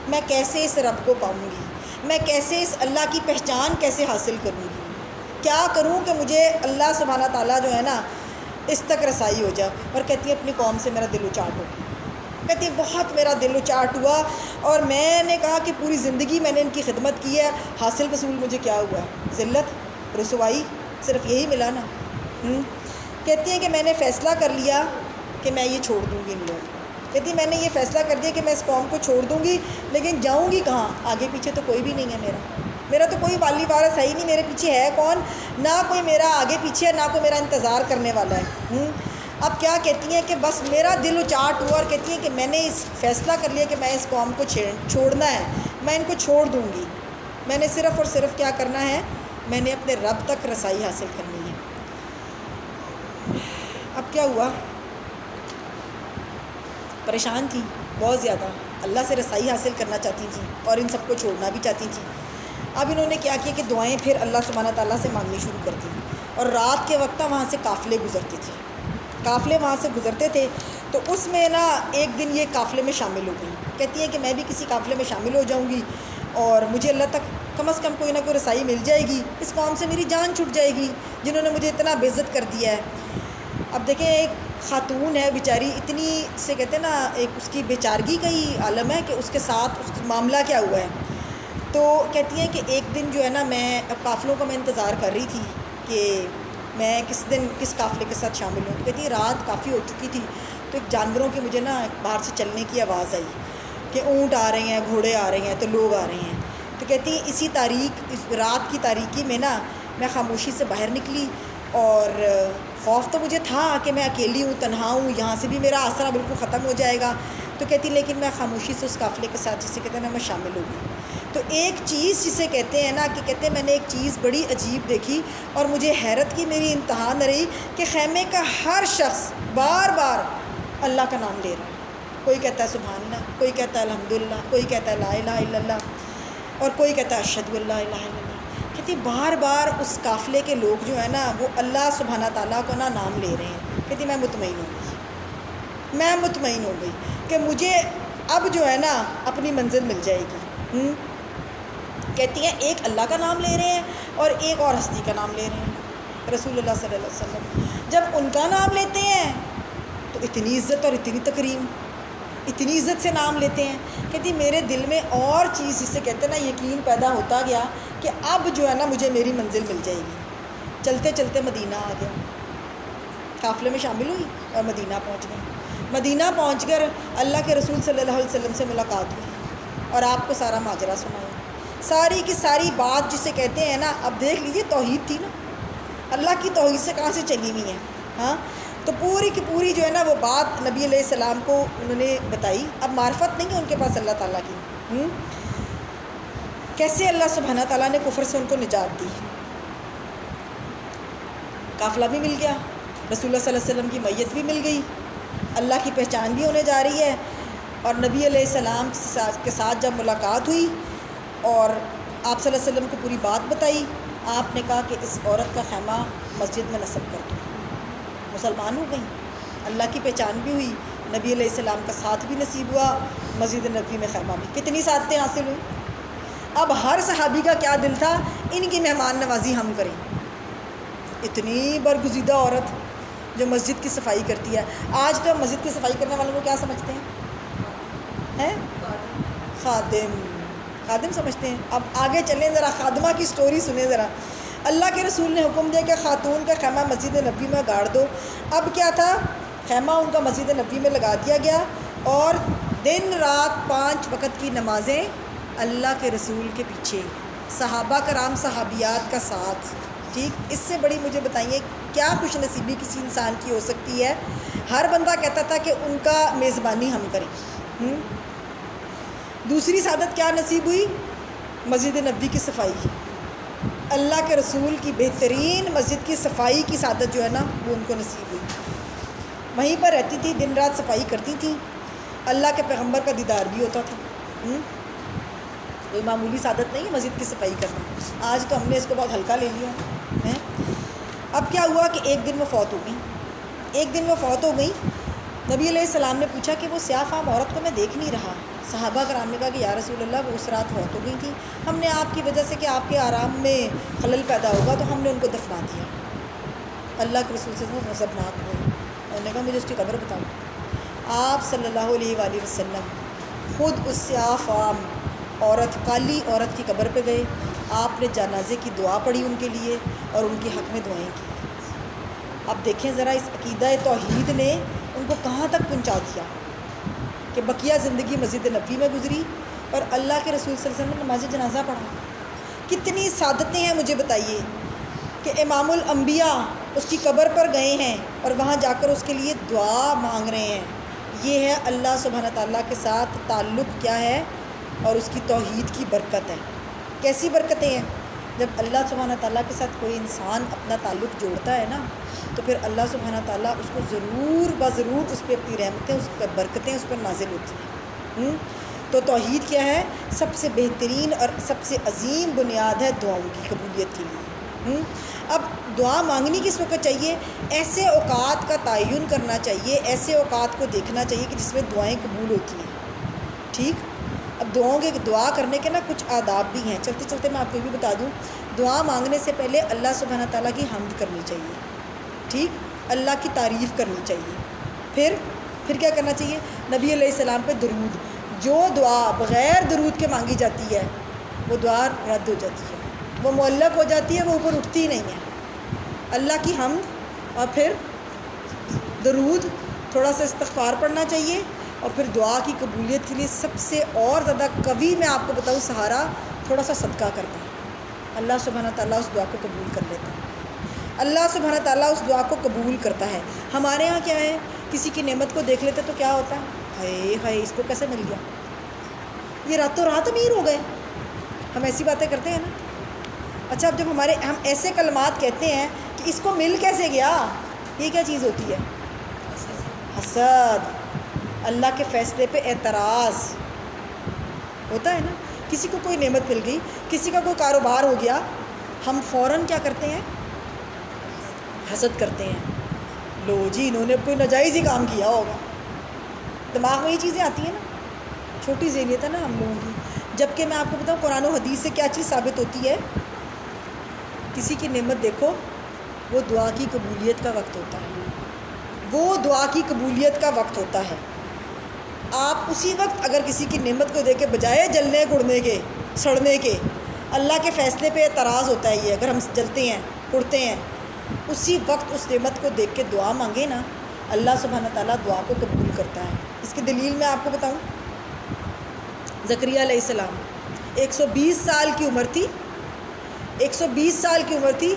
میں کیسے اس رب کو پاؤں گی, میں کیسے اس اللہ کی پہچان کیسے حاصل کروں گی, کیا کروں کہ مجھے اللہ سبحانہ تعالیٰ جو ہے نا اس تک رسائی ہو جائے. اور کہتی ہے اپنی قوم سے میرا دل اچاٹ ہو گیا. کہتی ہے بہت میرا دل اچاٹ ہوا اور میں نے کہا کہ پوری زندگی میں نے ان کی خدمت کی ہے, حاصل وصول مجھے کیا ہوا ہے, ذلت, رسوائی, صرف یہی ملا نا. کہتی ہیں کہ میں نے فیصلہ کر لیا کہ میں یہ چھوڑ دوں گی ان لوگوں کو. کہتی میں نے یہ فیصلہ کر دیا کہ میں اس قوم کو چھوڑ دوں گی, لیکن جاؤں گی کہاں, آگے پیچھے تو کوئی بھی نہیں ہے میرا تو کوئی والی وارث ہے ہی نہیں, میرے پیچھے ہے کون, نہ کوئی میرا آگے پیچھے ہے, نہ کوئی میرا انتظار کرنے والا ہے. اب کیا کہتی ہیں کہ بس میرا دل اچاٹ ہوا اور کہتی ہیں کہ میں نے اس فیصلہ کر لیا کہ میں اس قوم کو چھوڑنا ہے, میں ان کو چھوڑ دوں گی. میں نے صرف اور صرف کیا کرنا ہے, میں نے اپنے رب تک رسائی حاصل کرنی ہے. اب کیا ہوا, پریشان تھی بہت زیادہ, اللہ سے رسائی حاصل کرنا چاہتی تھیں اور ان سب کو چھوڑنا بھی چاہتی تھیں. اب انہوں نے کیا کیا کہ دعائیں پھر اللہ سبحانہ تعالیٰ سے مانگنی شروع کر دی. اور رات کے وقت وہاں سے قافلے گزرتے تھے, قافلے وہاں سے گزرتے تھے. تو اس میں نا ایک دن یہ قافلے میں شامل ہو گئی. کہتی ہیں کہ میں بھی کسی قافلے میں شامل ہو جاؤں گی اور مجھے اللہ تک کم از کم کوئی نہ کوئی رسائی مل جائے گی, اس قوم سے میری جان چھٹ جائے گی جنہوں نے مجھے اتنا بے عزت کر دیا ہے. اب دیکھیں ایک خاتون ہے بیچاری، اتنی سے کہتے ہیں نا ایک اس کی بیچارگی کا ہی عالم ہے کہ اس کے ساتھ اس کا معاملہ کیا ہوا ہے. تو کہتی ہیں کہ ایک دن جو ہے نا میں قافلوں کا میں انتظار کر رہی تھی کہ میں کس دن کس قافلے کے ساتھ شامل ہوں. تو کہتی ہے رات کافی ہو چکی تھی تو ایک جانوروں کی مجھے نا باہر سے چلنے کی آواز آئی کہ اونٹ آ رہے ہیں، گھوڑے آ رہے ہیں، تو لوگ آ رہے ہیں. تو کہتی ہیں اسی اس رات کی تاریکی میں نا میں خاموشی سے باہر نکلی، اور خوف تو مجھے تھا کہ میں اکیلی ہوں، تنہا ہوں، یہاں سے بھی میرا آسرا بالکل ختم ہو جائے گا. تو کہتی لیکن میں خاموشی سے اس قافلے کے ساتھ جسے کہتے ہیں نا میں شامل ہو گئی. تو ایک چیز جسے کہتے ہیں نا کہ کہتے ہیں میں نے ایک چیز بڑی عجیب دیکھی اور مجھے حیرت کی میری انتہا نہ رہی کہ خیمے کا ہر شخص بار بار اللہ کا نام لے رہا ہے. کوئی کہتا ہے سبحان اللہ، کوئی کہتا ہے الحمدللہ، کوئی کہتا ہے لا الہ الا اللہ، اور کوئی کہتا ہے اشہد ان لا الہ الا اللہ. کہتی بار بار اس قافلے کے لوگ جو ہیں نا وہ اللہ سبحانہ تعالیٰ کو نا نام لے رہے ہیں. کہتی میں مطمئن ہو گئی کہ مجھے اب جو ہے نا اپنی منزل مل جائے گی. کہتی ہیں ایک اللہ کا نام لے رہے ہیں اور ایک اور ہستی کا نام لے رہے ہیں، رسول اللہ صلی اللہ علیہ وسلم. جب ان کا نام لیتے ہیں تو اتنی عزت اور اتنی تکریم، اتنی عزت سے نام لیتے ہیں. کہتی میرے دل میں اور چیز جسے کہتے ہیں نا یقین پیدا ہوتا گیا کہ اب جو ہے نا مجھے میری منزل مل جائے گی. چلتے چلتے مدینہ آ گیا، قافلے میں شامل ہوئی اور مدینہ پہنچ گئی. مدینہ پہنچ کر اللہ کے رسول صلی اللہ علیہ وسلم سے ملاقات ہوئی اور آپ کو سارا ماجرا سنایا. ساری کی ساری بات جسے کہتے ہیں نا، اب دیکھ لیجیے توحید تھی نا، اللہ کی توحید سے کہاں سے چلی ہوئی ہے. ہاں تو پوری کی پوری جو ہے نا وہ بات نبی علیہ السلام کو انہوں نے بتائی. اب معرفت نہیں ہے ان کے پاس اللہ تعالیٰ کی، کیسے اللہ سبحانہ تعالیٰ نے کفر سے ان کو نجات دی. قافلہ بھی مل گیا، رسول اللہ صلی اللہ علیہ وسلم کی میت بھی مل گئی، اللہ کی پہچان بھی ہونے جا رہی ہے. اور نبی علیہ السلام کے ساتھ جب ملاقات ہوئی اور آپ صلی اللہ علیہ وسلم کو پوری بات بتائی، آپ نے کہا کہ اس عورت کا خیمہ مسجد میں نصب کر دو. مسلمان ہو گئی، اللہ کی پہچان بھی ہوئی، نبی علیہ السلام کا ساتھ بھی نصیب ہوا، مسجد نبوی میں خیمہ بھی. کتنی سعادتیں حاصل ہوئی. اب ہر صحابی کا کیا دل تھا، ان کی مہمان نوازی ہم کریں. اتنی برگزیدہ عورت جو مسجد کی صفائی کرتی ہے. آج تو ہم مسجد کی صفائی کرنے والوں کو کیا سمجھتے ہیں؟ خادم سمجھتے ہیں. اب آگے چلیں ذرا، خادمہ کی سٹوری سنیں ذرا. اللہ کے رسول نے حکم دیا کہ خاتون کا خیمہ مسجد نبوی میں گاڑ دو. اب کیا تھا، خیمہ ان کا مسجد نبوی میں لگا دیا گیا اور دن رات 5 وقت کی نمازیں اللہ کے رسول کے پیچھے، صحابہ کرام صحابیات کا ساتھ. ٹھیک، اس سے بڑی مجھے بتائیے کیا خوش نصیبی کسی انسان کی ہو سکتی ہے. ہر بندہ کہتا تھا کہ ان کا میزبانی ہم کریں. دوسری سعادت کیا نصیب ہوئی، مسجد نبوی کی صفائی. اللہ کے رسول کی بہترین مسجد کی صفائی کی سعادت جو ہے نا وہ ان کو نصیب ہوئی. وہیں پر رہتی تھی، دن رات صفائی کرتی تھیں، اللہ کے پیغمبر کا دیدار بھی ہوتا تھا. کوئی معمولی سعادت نہیں ہے مسجد کی صفائی کرنا. آج تو ہم نے اس کو بہت ہلکا لے لیا ہے. اب کیا ہوا کہ ایک دن وہ فوت ہو گئی. نبی علیہ السلام نے پوچھا کہ وہ سیاہ فام عورت کو میں دیکھ نہیں رہا. صحابہ کرام نے کہا کہ یا رسول اللہ وہ اس رات فوت ہو گئی تھی، ہم نے آپ کی وجہ سے کہ آپ کے آرام میں خلل پیدا ہوگا تو ہم نے ان کو دفنا دیا. اللہ کے رسول سے غضبناک ہوئے. انہوں نے کہا مجھے اس کی قبر بتاؤ. آپ صلی اللہ علیہ وآلہ وسلم خود اس سیاہ فام عورت، کالی عورت کی قبر پہ گئے. آپ نے جنازے کی دعا پڑھی ان کے لیے اور ان کے حق میں دعائیں کی. اب دیکھیں ذرا اس عقیدہ توحید نے ان کو کہاں تک پہنچا دیا کہ بقیہ زندگی مسجد نبوی میں گزری اور اللہ کے رسول صلی اللہ علیہ وسلم نے نماز جنازہ پڑھا. کتنی سعادتیں ہیں مجھے بتائیے کہ امام الانبیاء اس کی قبر پر گئے ہیں اور وہاں جا کر اس کے لیے دعا مانگ رہے ہیں. یہ ہے اللہ سبحانہ تعالیٰ کے ساتھ تعلق کیا ہے اور اس کی توحید کی برکت ہے. کیسی برکتیں ہیں، جب اللہ سبحانہ تعالیٰ کے ساتھ کوئی انسان اپنا تعلق جوڑتا ہے نا تو پھر اللہ سبحانہ تعالیٰ اس کو ضرور اس پہ اپنی رحمتیں، اس پر برکتیں اس پر نازل ہوتی ہیں. تو توحید کیا ہے، سب سے بہترین اور سب سے عظیم بنیاد ہے دعاؤں کی قبولیت کے لیے. اب دعا مانگنی کس وقت چاہیے، ایسے اوقات کا تعین کرنا چاہیے، ایسے اوقات کو دیکھنا چاہیے کہ جس میں دعائیں قبول ہوتی ہیں. ٹھیک، اب دعا کرنے کے نا کچھ آداب بھی ہیں. چلتے چلتے میں آپ کو بھی بتا دوں، دعا مانگنے سے پہلے اللہ سبحانہ تعالیٰ کی حمد کرنی چاہیے. ٹھیک، اللہ کی تعریف کرنی چاہیے. پھر کیا کرنا چاہیے؟ نبی علیہ السلام پہ درود. جو دعا بغیر درود کے مانگی جاتی ہے وہ دعا رد ہو جاتی ہے, وہ معلق ہو جاتی ہے, وہ اوپر اٹھتی ہی نہیں ہے. اللہ کی حمد اور پھر درود, تھوڑا سا استغفار پڑھنا چاہیے, اور پھر دعا کی قبولیت کے لیے سب سے اور زیادہ قوی میں آپ کو بتاؤں سہارا تھوڑا سا صدقہ کرتے ہیں. اللہ سبحانہ تعالیٰ اس دعا کو قبول کر لیتا ہے. اللہ سبحانہ تعالیٰ اس دعا کو قبول کرتا ہے. ہمارے ہاں کیا ہے, کسی کی نعمت کو دیکھ لیتے تو کیا ہوتا ہے, ہائے ہائے اس کو کیسے مل گیا, یہ راتوں رات امیر ہو گئے. ہم ایسی باتیں کرتے ہیں نا. اچھا, اب جب ہم ایسے کلمات کہتے ہیں کہ اس کو مل کیسے گیا, یہ کیا چیز ہوتی ہے؟ حسد, اللہ کے فیصلے پہ اعتراض ہوتا ہے نا. کسی کو کوئی نعمت مل گئی, کسی کا کوئی کاروبار ہو گیا, ہم فوراً کیا کرتے ہیں؟ حسد کرتے ہیں. لو جی انہوں نے کوئی ناجائز ہی کام کیا ہوگا. دماغ میں یہ چیزیں آتی ہیں نا, چھوٹی ذہنیت ہے نا ہم لوگوں کی. جبکہ میں آپ کو بتاؤں قرآن و حدیث سے کیا چیز ثابت ہوتی ہے, کسی کی نعمت دیکھو وہ دعا کی قبولیت کا وقت ہوتا ہے, وہ دعا کی قبولیت کا وقت ہوتا ہے. آپ اسی وقت اگر کسی کی نعمت کو دیکھ کے بجائے جلنے گڑنے کے سڑنے کے, اللہ کے فیصلے پہ اعتراض ہوتا ہے یہ, اگر ہم جلتے ہیں اڑتے ہیں, اسی وقت اس نعمت کو دیکھ کے دعا مانگے نا, اللہ سبحانہ تعالیٰ دعا کو قبول کرتا ہے. اس کی دلیل میں آپ کو بتاؤں, زکریہ علیہ السلام 120 سال کی عمر تھی, 120 سال کی عمر تھی,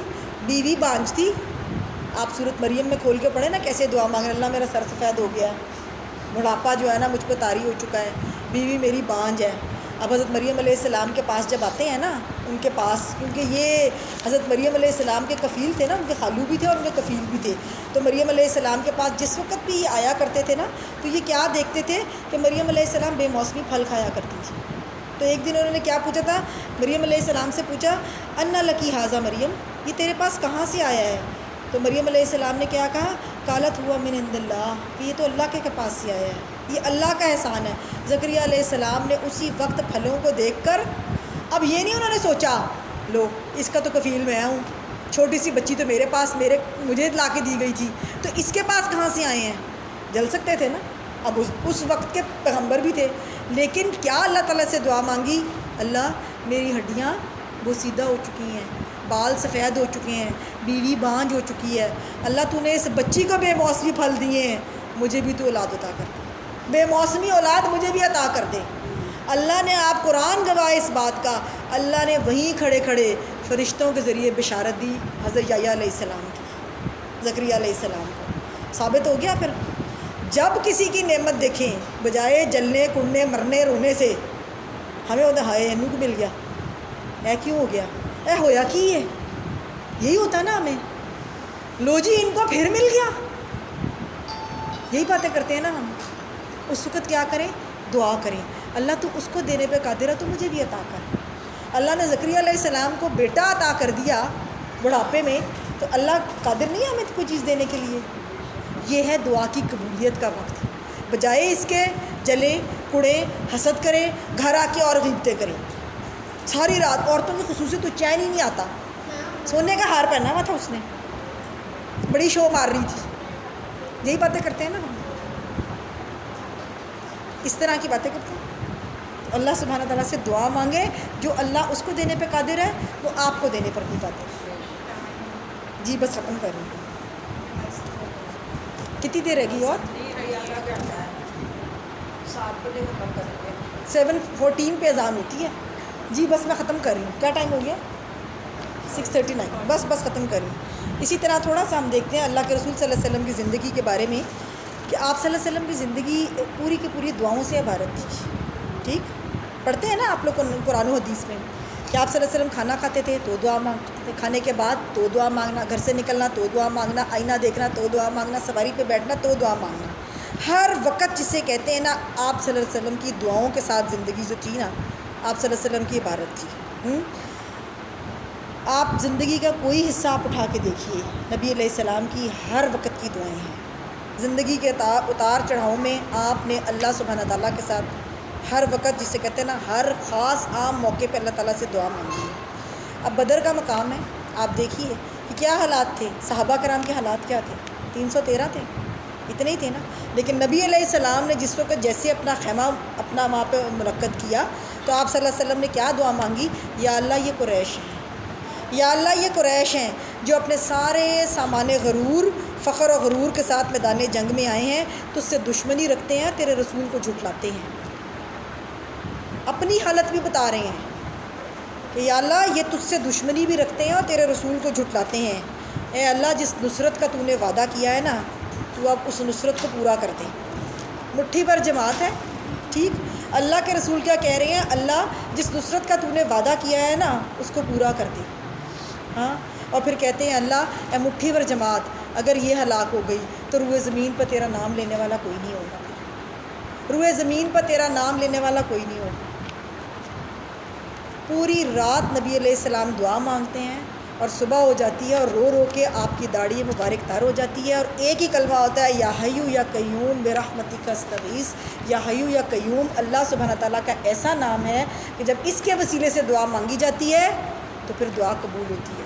بیوی بانجھ تھی. آپ سورۃ مریم میں کھول کے پڑھیں نا کیسے دعا مانگ رہے, اللہ میرا سر سفید ہو گیا ہے, بڑھاپا جو ہے نا مجھ پہ طاری ہو چکا ہے, بیوی میری بانجھ ہے. اب حضرت مریم علیہ السلام کے پاس جب آتے ہیں نا, ان کے پاس, کیونکہ یہ حضرت مریم علیہ السلام کے کفیل تھے نا, ان کے خالو بھی تھے اور ان کے کفیل بھی تھے, تو مریم علیہ السلام کے پاس جس وقت بھی یہ آیا کرتے تھے نا, تو یہ کیا دیکھتے تھے کہ مریم علیہ السلام بے موسمی پھل کھایا کرتی تھی. تو ایک دن انہوں نے کیا پوچھا تھا, مریم علیہ السلام سے پوچھا, انا لکی ھذا مریم, یہ تیرے پاس کہاں سے آیا ہے؟ تو مریم علیہ السلام نے کیا کہا, قالت ہوا من عند اللہ, کہ یہ تو اللہ کے پاس سے آیا ہے, یہ اللہ کا احسان ہے. زکریا علیہ السلام نے اسی وقت پھلوں کو دیکھ کر, اب یہ نہیں انہوں نے سوچا لو اس کا تو کفیل میں ہوں, چھوٹی سی بچی تو میرے پاس مجھے لا کے دی گئی تھی, تو اس کے پاس کہاں سے آئے ہیں, جل سکتے تھے نا. اب اس وقت کے پیغمبر بھی تھے, لیکن کیا اللہ تعالیٰ سے دعا مانگی, اللہ میری ہڈیاں بوسیدہ ہو چکی ہیں, بال سفید ہو چکے ہیں, بیوی بانجھ ہو چکی ہے, اللہ تو نے اس بچی کو بے موسمی پھل دیے ہیں, مجھے بھی تو اولاد عطا کر دے, بے موسمی اولاد مجھے بھی عطا کر دے. اللہ نے, آپ قرآن گواہ اس بات کا, اللہ نے وہیں کھڑے کھڑے فرشتوں کے ذریعے بشارت دی حضرت یحییٰ علیہ السلام کی, زکریا علیہ السلام کو. ثابت ہو گیا. پھر جب کسی کی نعمت دیکھیں, بجائے جلنے کڑنے مرنے رونے سے, ہمیں ہوتا ہائے انو کو مل گیا, اے کیوں ہو گیا, اے ہویا کی ہے, یہی ہوتا نا ہمیں, لو جی ان کو پھر مل گیا, یہی باتیں کرتے ہیں نا ہم. اس وقت کیا کریں, دعا کریں, اللہ تو اس کو دینے پہ قادر ہے, تو مجھے بھی عطا کر. اللہ نے زکریا علیہ السلام کو بیٹا عطا کر دیا بڑھاپے میں, تو اللہ قادر نہیں ہے ہمیں کوئی چیز دینے کے لیے. یہ ہے دعا کی قبولیت کا وقت. بجائے اس کے جلیں کڑیں, حسد کریں, گھر آ کے اور غیبتیں کریں ساری رات. عورتوں کی خصوصیت تو چین ہی نہیں آتا, سونے کا ہار پہنا ہوا تھا اس نے, بڑی شو مار رہی تھی. یہی باتیں کرتے ہیں نا ہم, اس طرح کی باتیں کرتے ہیں. اللہ سبحانہ تعالیٰ سے دعا مانگے, جو اللہ اس کو دینے پہ قادر ہے وہ آپ کو دینے پر بھی قادر ہے. جی بس ختم کر رہی ہوں, کتنی دیر رہ گئی, اور 7:14 پہ اذان ہوتی ہے. جی بس میں ختم کر رہی ہوں. کیا ٹائم ہو گیا, 6:39. بس ختم کر رہی ہوں. اسی طرح تھوڑا سا ہم دیکھتے ہیں اللہ کے رسول صلی اللہ علیہ وسلم کی زندگی کے بارے میں, کہ آپ صلی اللہ علیہ وسلم کی زندگی پوری کی پوری دعاؤں سے عبارت تھی. ٹھیک پڑھتے ہیں نا آپ لوگ قرآن و حدیث میں, کہ آپ صلی اللہ علیہ وسلم کھانا کھاتے تھے تو دعا مانگتے تھے, کھانے کے بعد تو دعا مانگنا, گھر سے نکلنا تو دعا مانگنا, آئینہ دیکھنا تو دعا مانگنا, سواری پہ بیٹھنا تو دعا مانگنا. ہر وقت جسے کہتے ہیں نا, آپ صلی اللہ علیہ وسلم کی دعاؤں کے ساتھ زندگی جو تھی نا, آپ صلی اللہ علیہ وسلم کی عبارت تھی. آپ زندگی کا کوئی حصہ آپ اٹھا کے دیکھیے, نبی علیہ السلام کی ہر وقت کی دعائیں ہیں. زندگی کے اتار چڑھاؤ میں آپ نے اللہ سبحانہ تعالیٰ کے ساتھ ہر وقت, جسے کہتے ہیں نا ہر خاص عام موقع پہ اللہ تعالیٰ سے دعا مانگی ہے. اب بدر کا مقام ہے, آپ دیکھیے کہ کیا حالات تھے, صحابہ کرام کے حالات کیا تھے. 313 تھے، اتنے ہی تھے نا. لیکن نبی علیہ السلام نے جس وقت جیسے اپنا خیمہ اپنا وہاں پہ منعقد کیا تو آپ صلی اللہ علیہ وسلم نے کیا دعا مانگی؟ یا اللہ یہ قریش ہیں، یا اللہ یہ قریش ہیں جو اپنے سارے سامان غرور، فخر و غرور کے ساتھ میدان جنگ میں آئے ہیں، تو اس سے دشمنی رکھتے ہیں، تیرے رسول کو جھٹلاتے ہیں. اپنی حالت بھی بتا رہے ہیں کہ یا اللہ یہ تجھ سے دشمنی بھی رکھتے ہیں اور تیرے رسول کو جھٹلاتے ہیں. اے اللہ جس نصرت کا تو نے وعدہ کیا ہے نا، تو اب اس نصرت کو پورا کر دے. مٹھی بھر جماعت ہے، ٹھیک. اللہ کے رسول کیا کہہ رہے ہیں؟ اللہ جس نصرت کا تو نے وعدہ کیا ہے نا اس کو پورا کر دے. ہاں، اور پھر کہتے ہیں اللہ اے مٹھی بھر جماعت اگر یہ ہلاک ہو گئی تو روئے زمین پر تیرا نام لینے والا کوئی نہیں ہوگا، روئے زمین پر تیرا نام لینے والا کوئی نہیں ہوگا. پوری رات نبی علیہ السلام دعا مانگتے ہیں اور صبح ہو جاتی ہے اور رو رو کے آپ کی داڑھی مبارک تر ہو جاتی ہے، اور ایک ہی کلمہ ہوتا ہے یا حیو یا قیوم برحمتک استغیث. یا حیو یا قیوم اللہ سبحانہ تعالیٰ کا ایسا نام ہے کہ جب اس کے وسیلے سے دعا مانگی جاتی ہے تو پھر دعا قبول ہوتی ہے.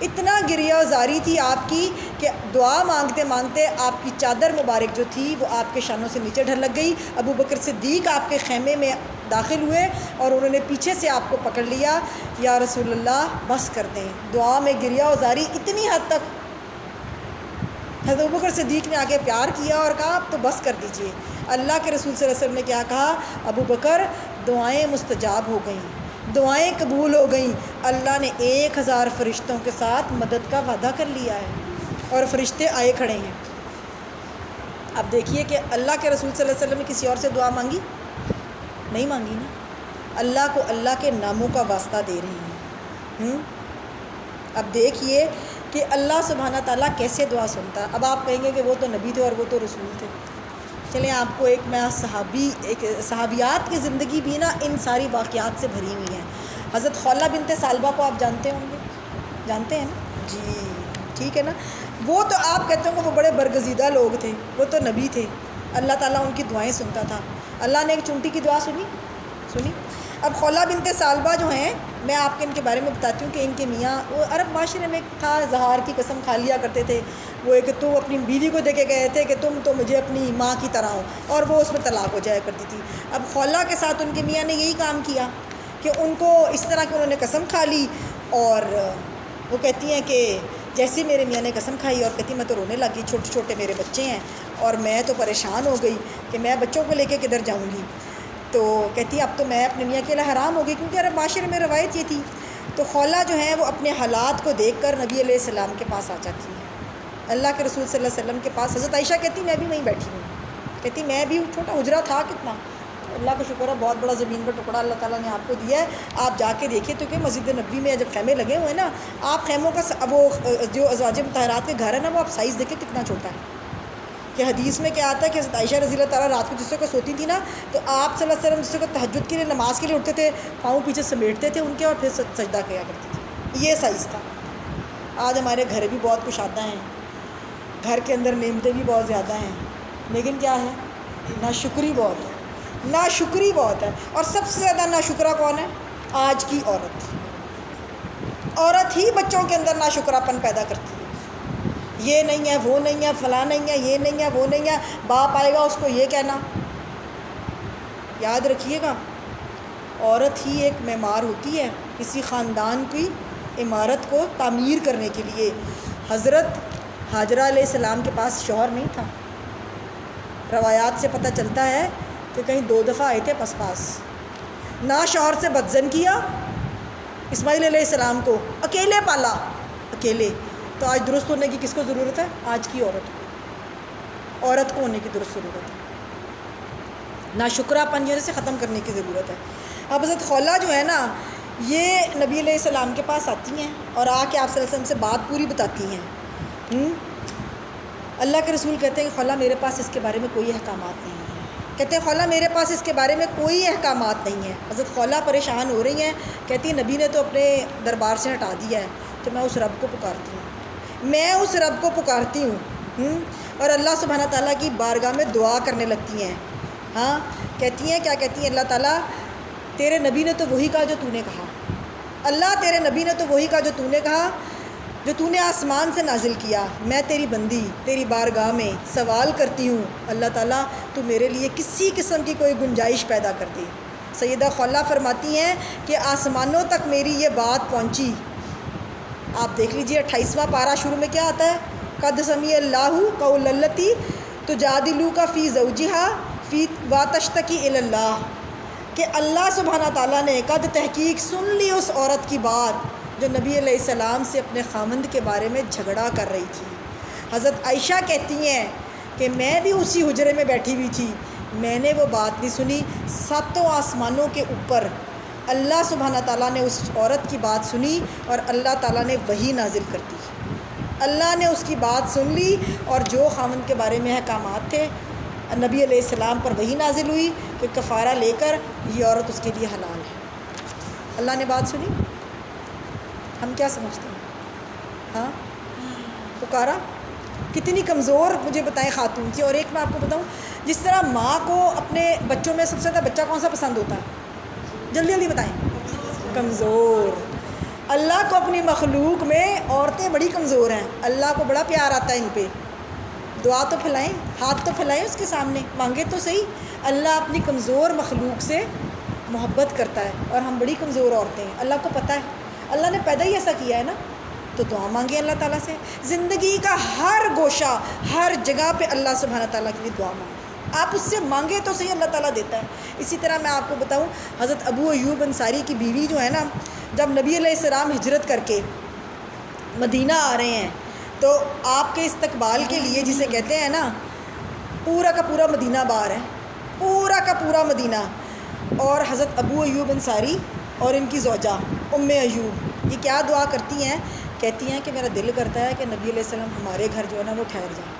اتنا گریہ زاری تھی آپ کی کہ دعا مانگتے مانگتے آپ کی چادر مبارک جو تھی وہ آپ کے شانوں سے نیچے ڈھلک گئی. ابو بکر صدیق آپ کے خیمے میں داخل ہوئے اور انہوں نے پیچھے سے آپ کو پکڑ لیا. یا رسول اللہ بس کر دیں. دعا میں گریہ زاری اتنی حد تک حضرت ابو بکر صدیق نے آگے پیار کیا اور کہا اب تو بس کر دیجئے. اللہ کے رسول صلی اللہ علیہ وسلم نے کیا کہا؟ ابو بکر دعائیں مستجاب ہو گئیں، دعائیں قبول ہو گئیں. اللہ نے 1000 فرشتوں کے ساتھ مدد کا وعدہ کر لیا ہے اور فرشتے آئے کھڑے ہیں. اب دیکھیے کہ اللہ کے رسول صلی اللہ علیہ وسلم نے کسی اور سے دعا مانگی؟ نہیں مانگی نا. اللہ کو اللہ کے ناموں کا واسطہ دے رہے ہیں. اب دیکھیے کہ اللہ سبحانہ تعالیٰ کیسے دعا سنتا ہے. اب آپ کہیں گے کہ وہ تو نبی تھے اور وہ تو رسول تھے. چلیں آپ کو ایک صحابیات کی زندگی بھی نا ان ساری واقعات سے بھری ہوئی ہیں. حضرت خولہ بنت ثعلبہ کو آپ جانتے ہوں گے، جانتے ہیں نا جی، ٹھیک ہے نا. وہ تو آپ کہتے ہیں کہ وہ بڑے برگزیدہ لوگ تھے، وہ تو نبی تھے، اللہ تعالیٰ ان کی دعائیں سنتا تھا. اللہ نے ایک چونٹی کی دعا سنی. اب خولہ بنت ثعلبہ جو ہیں، میں آپ کے ان کے بارے میں بتاتی ہوں کہ ان کے میاں وہ عرب معاشرے میں تھا، زہار کی قسم کھا لیا کرتے تھے. وہ ایک تو اپنی بیوی کو دے کے گئے تھے کہ تم تو مجھے اپنی ماں کی طرح ہو، اور وہ اس میں طلاق ہو جایا کرتی تھی. اب خولہ کے ساتھ ان کے میاں نے یہی کام کیا کہ ان کو اس طرح کہ انہوں نے قسم کھا لی، اور وہ کہتی ہیں کہ جیسے میرے میاں نے قسم کھائی اور کہتی میں تو رونے لگی، چھوٹے چھوٹے میرے بچے ہیں اور میں تو پریشان ہو گئی کہ میں بچوں کو لے کے کدھر جاؤں گی. تو کہتی اب تو میں اپنے میاں کے لیے حرام ہو گئی، کیونکہ عرب معاشرے میں روایت یہ تھی. تو خولہ جو ہیں وہ اپنے حالات کو دیکھ کر نبی علیہ السلام کے پاس آ جاتی ہیں، اللہ کے رسول صلی اللہ علیہ وسلم کے پاس. حضرت عائشہ کہتی میں بھی وہیں بیٹھی ہوں، کہتی میں بھی چھوٹا حجرہ تھا کتنا، اللہ کا شکر ہے بہت بڑا زمین کا ٹکڑا اللہ تعالیٰ نے آپ کو دیا ہے. آپ جا کے دیکھیں تو کہ مسجد نبوی میں جب خیمے لگے ہوئے ہیں نا، آپ خیموں کا وہ جو ازواج مطہرات کے گھر ہے نا، وہ آپ سائز دیکھیں کتنا چھوٹا ہے. کہ حدیث میں کیا آتا ہے کہ حضرت عائشہ رضی اللہ تعالیٰ رات کو جس وقت سوتی تھی نا، تو آپ صلی اللہ علیہ وسلم جس وقت تہجد کے لیے نماز کے لیے اٹھتے تھے، پاؤں پیچھے سمیٹتے تھے ان کے اور پھر سجدہ کیا کرتے تھے. یہ سائز تھا. آج ہمارے گھر بھی بہت کشادہ ہیں، گھر کے اندر نعمتیں بھی بہت زیادہ ہیں، لیکن کیا ہے، ناشکری بہت ہے، ناشکری بہت ہے. اور سب سے زیادہ ناشکرہ کون ہے؟ آج کی عورت. عورت ہی بچوں کے اندر ناشکرہ پن پیدا کرتی ہے. یہ نہیں ہے، وہ نہیں ہے، فلاں نہیں ہے، یہ نہیں ہے، وہ نہیں ہے. باپ آئے گا اس کو یہ کہنا. یاد رکھیے گا، عورت ہی ایک معمار ہوتی ہے کسی خاندان کی عمارت کو تعمیر کرنے کے لیے. حضرت ہاجرہ علیہ السلام کے پاس شوہر نہیں تھا. روایات سے پتہ چلتا ہے کہ کہیں 2 دفعہ آئے تھے پاس. نہ شوہر سے بدزن کیا، اسماعیل علیہ السلام کو اکیلے پالا، اکیلے. تو آج درست ہونے کی کس کو ضرورت ہے؟ آج کی عورت کو ہونے کی درست ضرورت ہے. ناشکرہ پن سے ختم کرنے کی ضرورت ہے. اب حضرت خولہ جو ہے نا، یہ نبی علیہ السلام کے پاس آتی ہیں اور آ کے آپ صلی اللہ علیہ وسلم سے بات پوری بتاتی ہیں. اللہ کے رسول کہتے ہیں کہ خولہ میرے پاس اس کے بارے میں کوئی احکامات نہیں ہیں. کہتے ہیں خولہ میرے پاس اس کے بارے میں کوئی احکامات نہیں ہیں. حضرت خولہ پریشان ہو رہی ہیں، کہتی ہیں نبی نے تو اپنے دربار سے ہٹا دیا ہے، تو میں اس رب کو پکارتی ہوں، میں اس رب کو پکارتی ہوں. اور اللہ سبحانہ تعالیٰ کی بارگاہ میں دعا کرنے لگتی ہیں. ہاں، کہتی ہیں، کیا کہتی ہیں؟ اللہ تعالیٰ تیرے نبی نے تو وہی کہا جو تو نے کہا. اللہ تیرے نبی نے تو وہی کہا جو تو نے کہا. جو تو نے آسمان سے نازل کیا، میں تیری بندی تیری بارگاہ میں سوال کرتی ہوں اللہ تعالیٰ تو میرے لیے کسی قسم کی کوئی گنجائش پیدا کر دے۔ سیدہ خولہ فرماتی ہیں کہ آسمانوں تک میری یہ بات پہنچی۔ آپ دیکھ لیجئے 28واں پارہ شروع میں کیا آتا ہے، قد سمیع اللہ قول التی تجادلک فی زوجہا فی وتشتکی الی اللہ، کہ اللہ سبحانہ تعالیٰ نے قد تحقیق سن لی اس عورت کی بات جو نبی علیہ السلام سے اپنے خامند کے بارے میں جھگڑا کر رہی تھی۔ حضرت عائشہ کہتی ہیں کہ میں بھی اسی حجرے میں بیٹھی ہوئی تھی، میں نے وہ بات نہیں سنی، 7 آسمانوں کے اوپر اللہ سبحانہ تعالیٰ نے اس عورت کی بات سنی اور اللہ تعالیٰ نے وحی نازل کر دی۔ اللہ نے اس کی بات سن لی اور جو خامند کے بارے میں احکامات تھے نبی علیہ السلام پر وحی نازل ہوئی کہ کفارہ لے کر یہ عورت اس کے لیے حلال ہے۔ اللہ نے بات سنی، ہم کیا سمجھتے ہیں؟ ہاں، پکارا، کتنی کمزور مجھے بتائیں خاتون تھی۔ اور ایک میں آپ کو بتاؤں، جس طرح ماں کو اپنے بچوں میں سب سے زیادہ بچہ کون سا پسند ہوتا ہے؟ جلدی جلدی بتائیں۔ کمزور۔ اللہ کو اپنی مخلوق میں عورتیں بڑی کمزور ہیں، اللہ کو بڑا پیار آتا ہے ان پہ۔ دعا تو پھیلائیں، ہاتھ تو پھیلائیں اس کے سامنے، مانگے تو صحیح۔ اللہ اپنی کمزور مخلوق سے محبت کرتا ہے اور ہم بڑی کمزور عورتیں ہیں، اللہ کو پتہ ہے، اللہ نے پیدا ہی ایسا کیا ہے نا، تو دعا مانگیں اللہ تعالیٰ سے۔ زندگی کا ہر گوشہ، ہر جگہ پہ اللہ سبحانہ تعالیٰ کے لیے دعا مانگیں، آپ اس سے مانگے تو صحیح، اللہ تعالیٰ دیتا ہے۔ اسی طرح میں آپ کو بتاؤں، حضرت ابو ایوب انصاری کی بیوی جو ہے نا، جب نبی علیہ السلام ہجرت کر کے مدینہ آ رہے ہیں تو آپ کے استقبال کے لیے، جسے کہتے ہیں نا، پورا کا پورا مدینہ باہر ہے، پورا کا پورا مدینہ، اور حضرت ابو ایوب انصاری اور ان کی زوجہ ام ایوب یہ کیا دعا کرتی ہیں؟ کہتی ہیں کہ میرا دل کرتا ہے کہ نبی علیہ السلام ہمارے گھر جو ہے نا وہ ٹھہر جائیں۔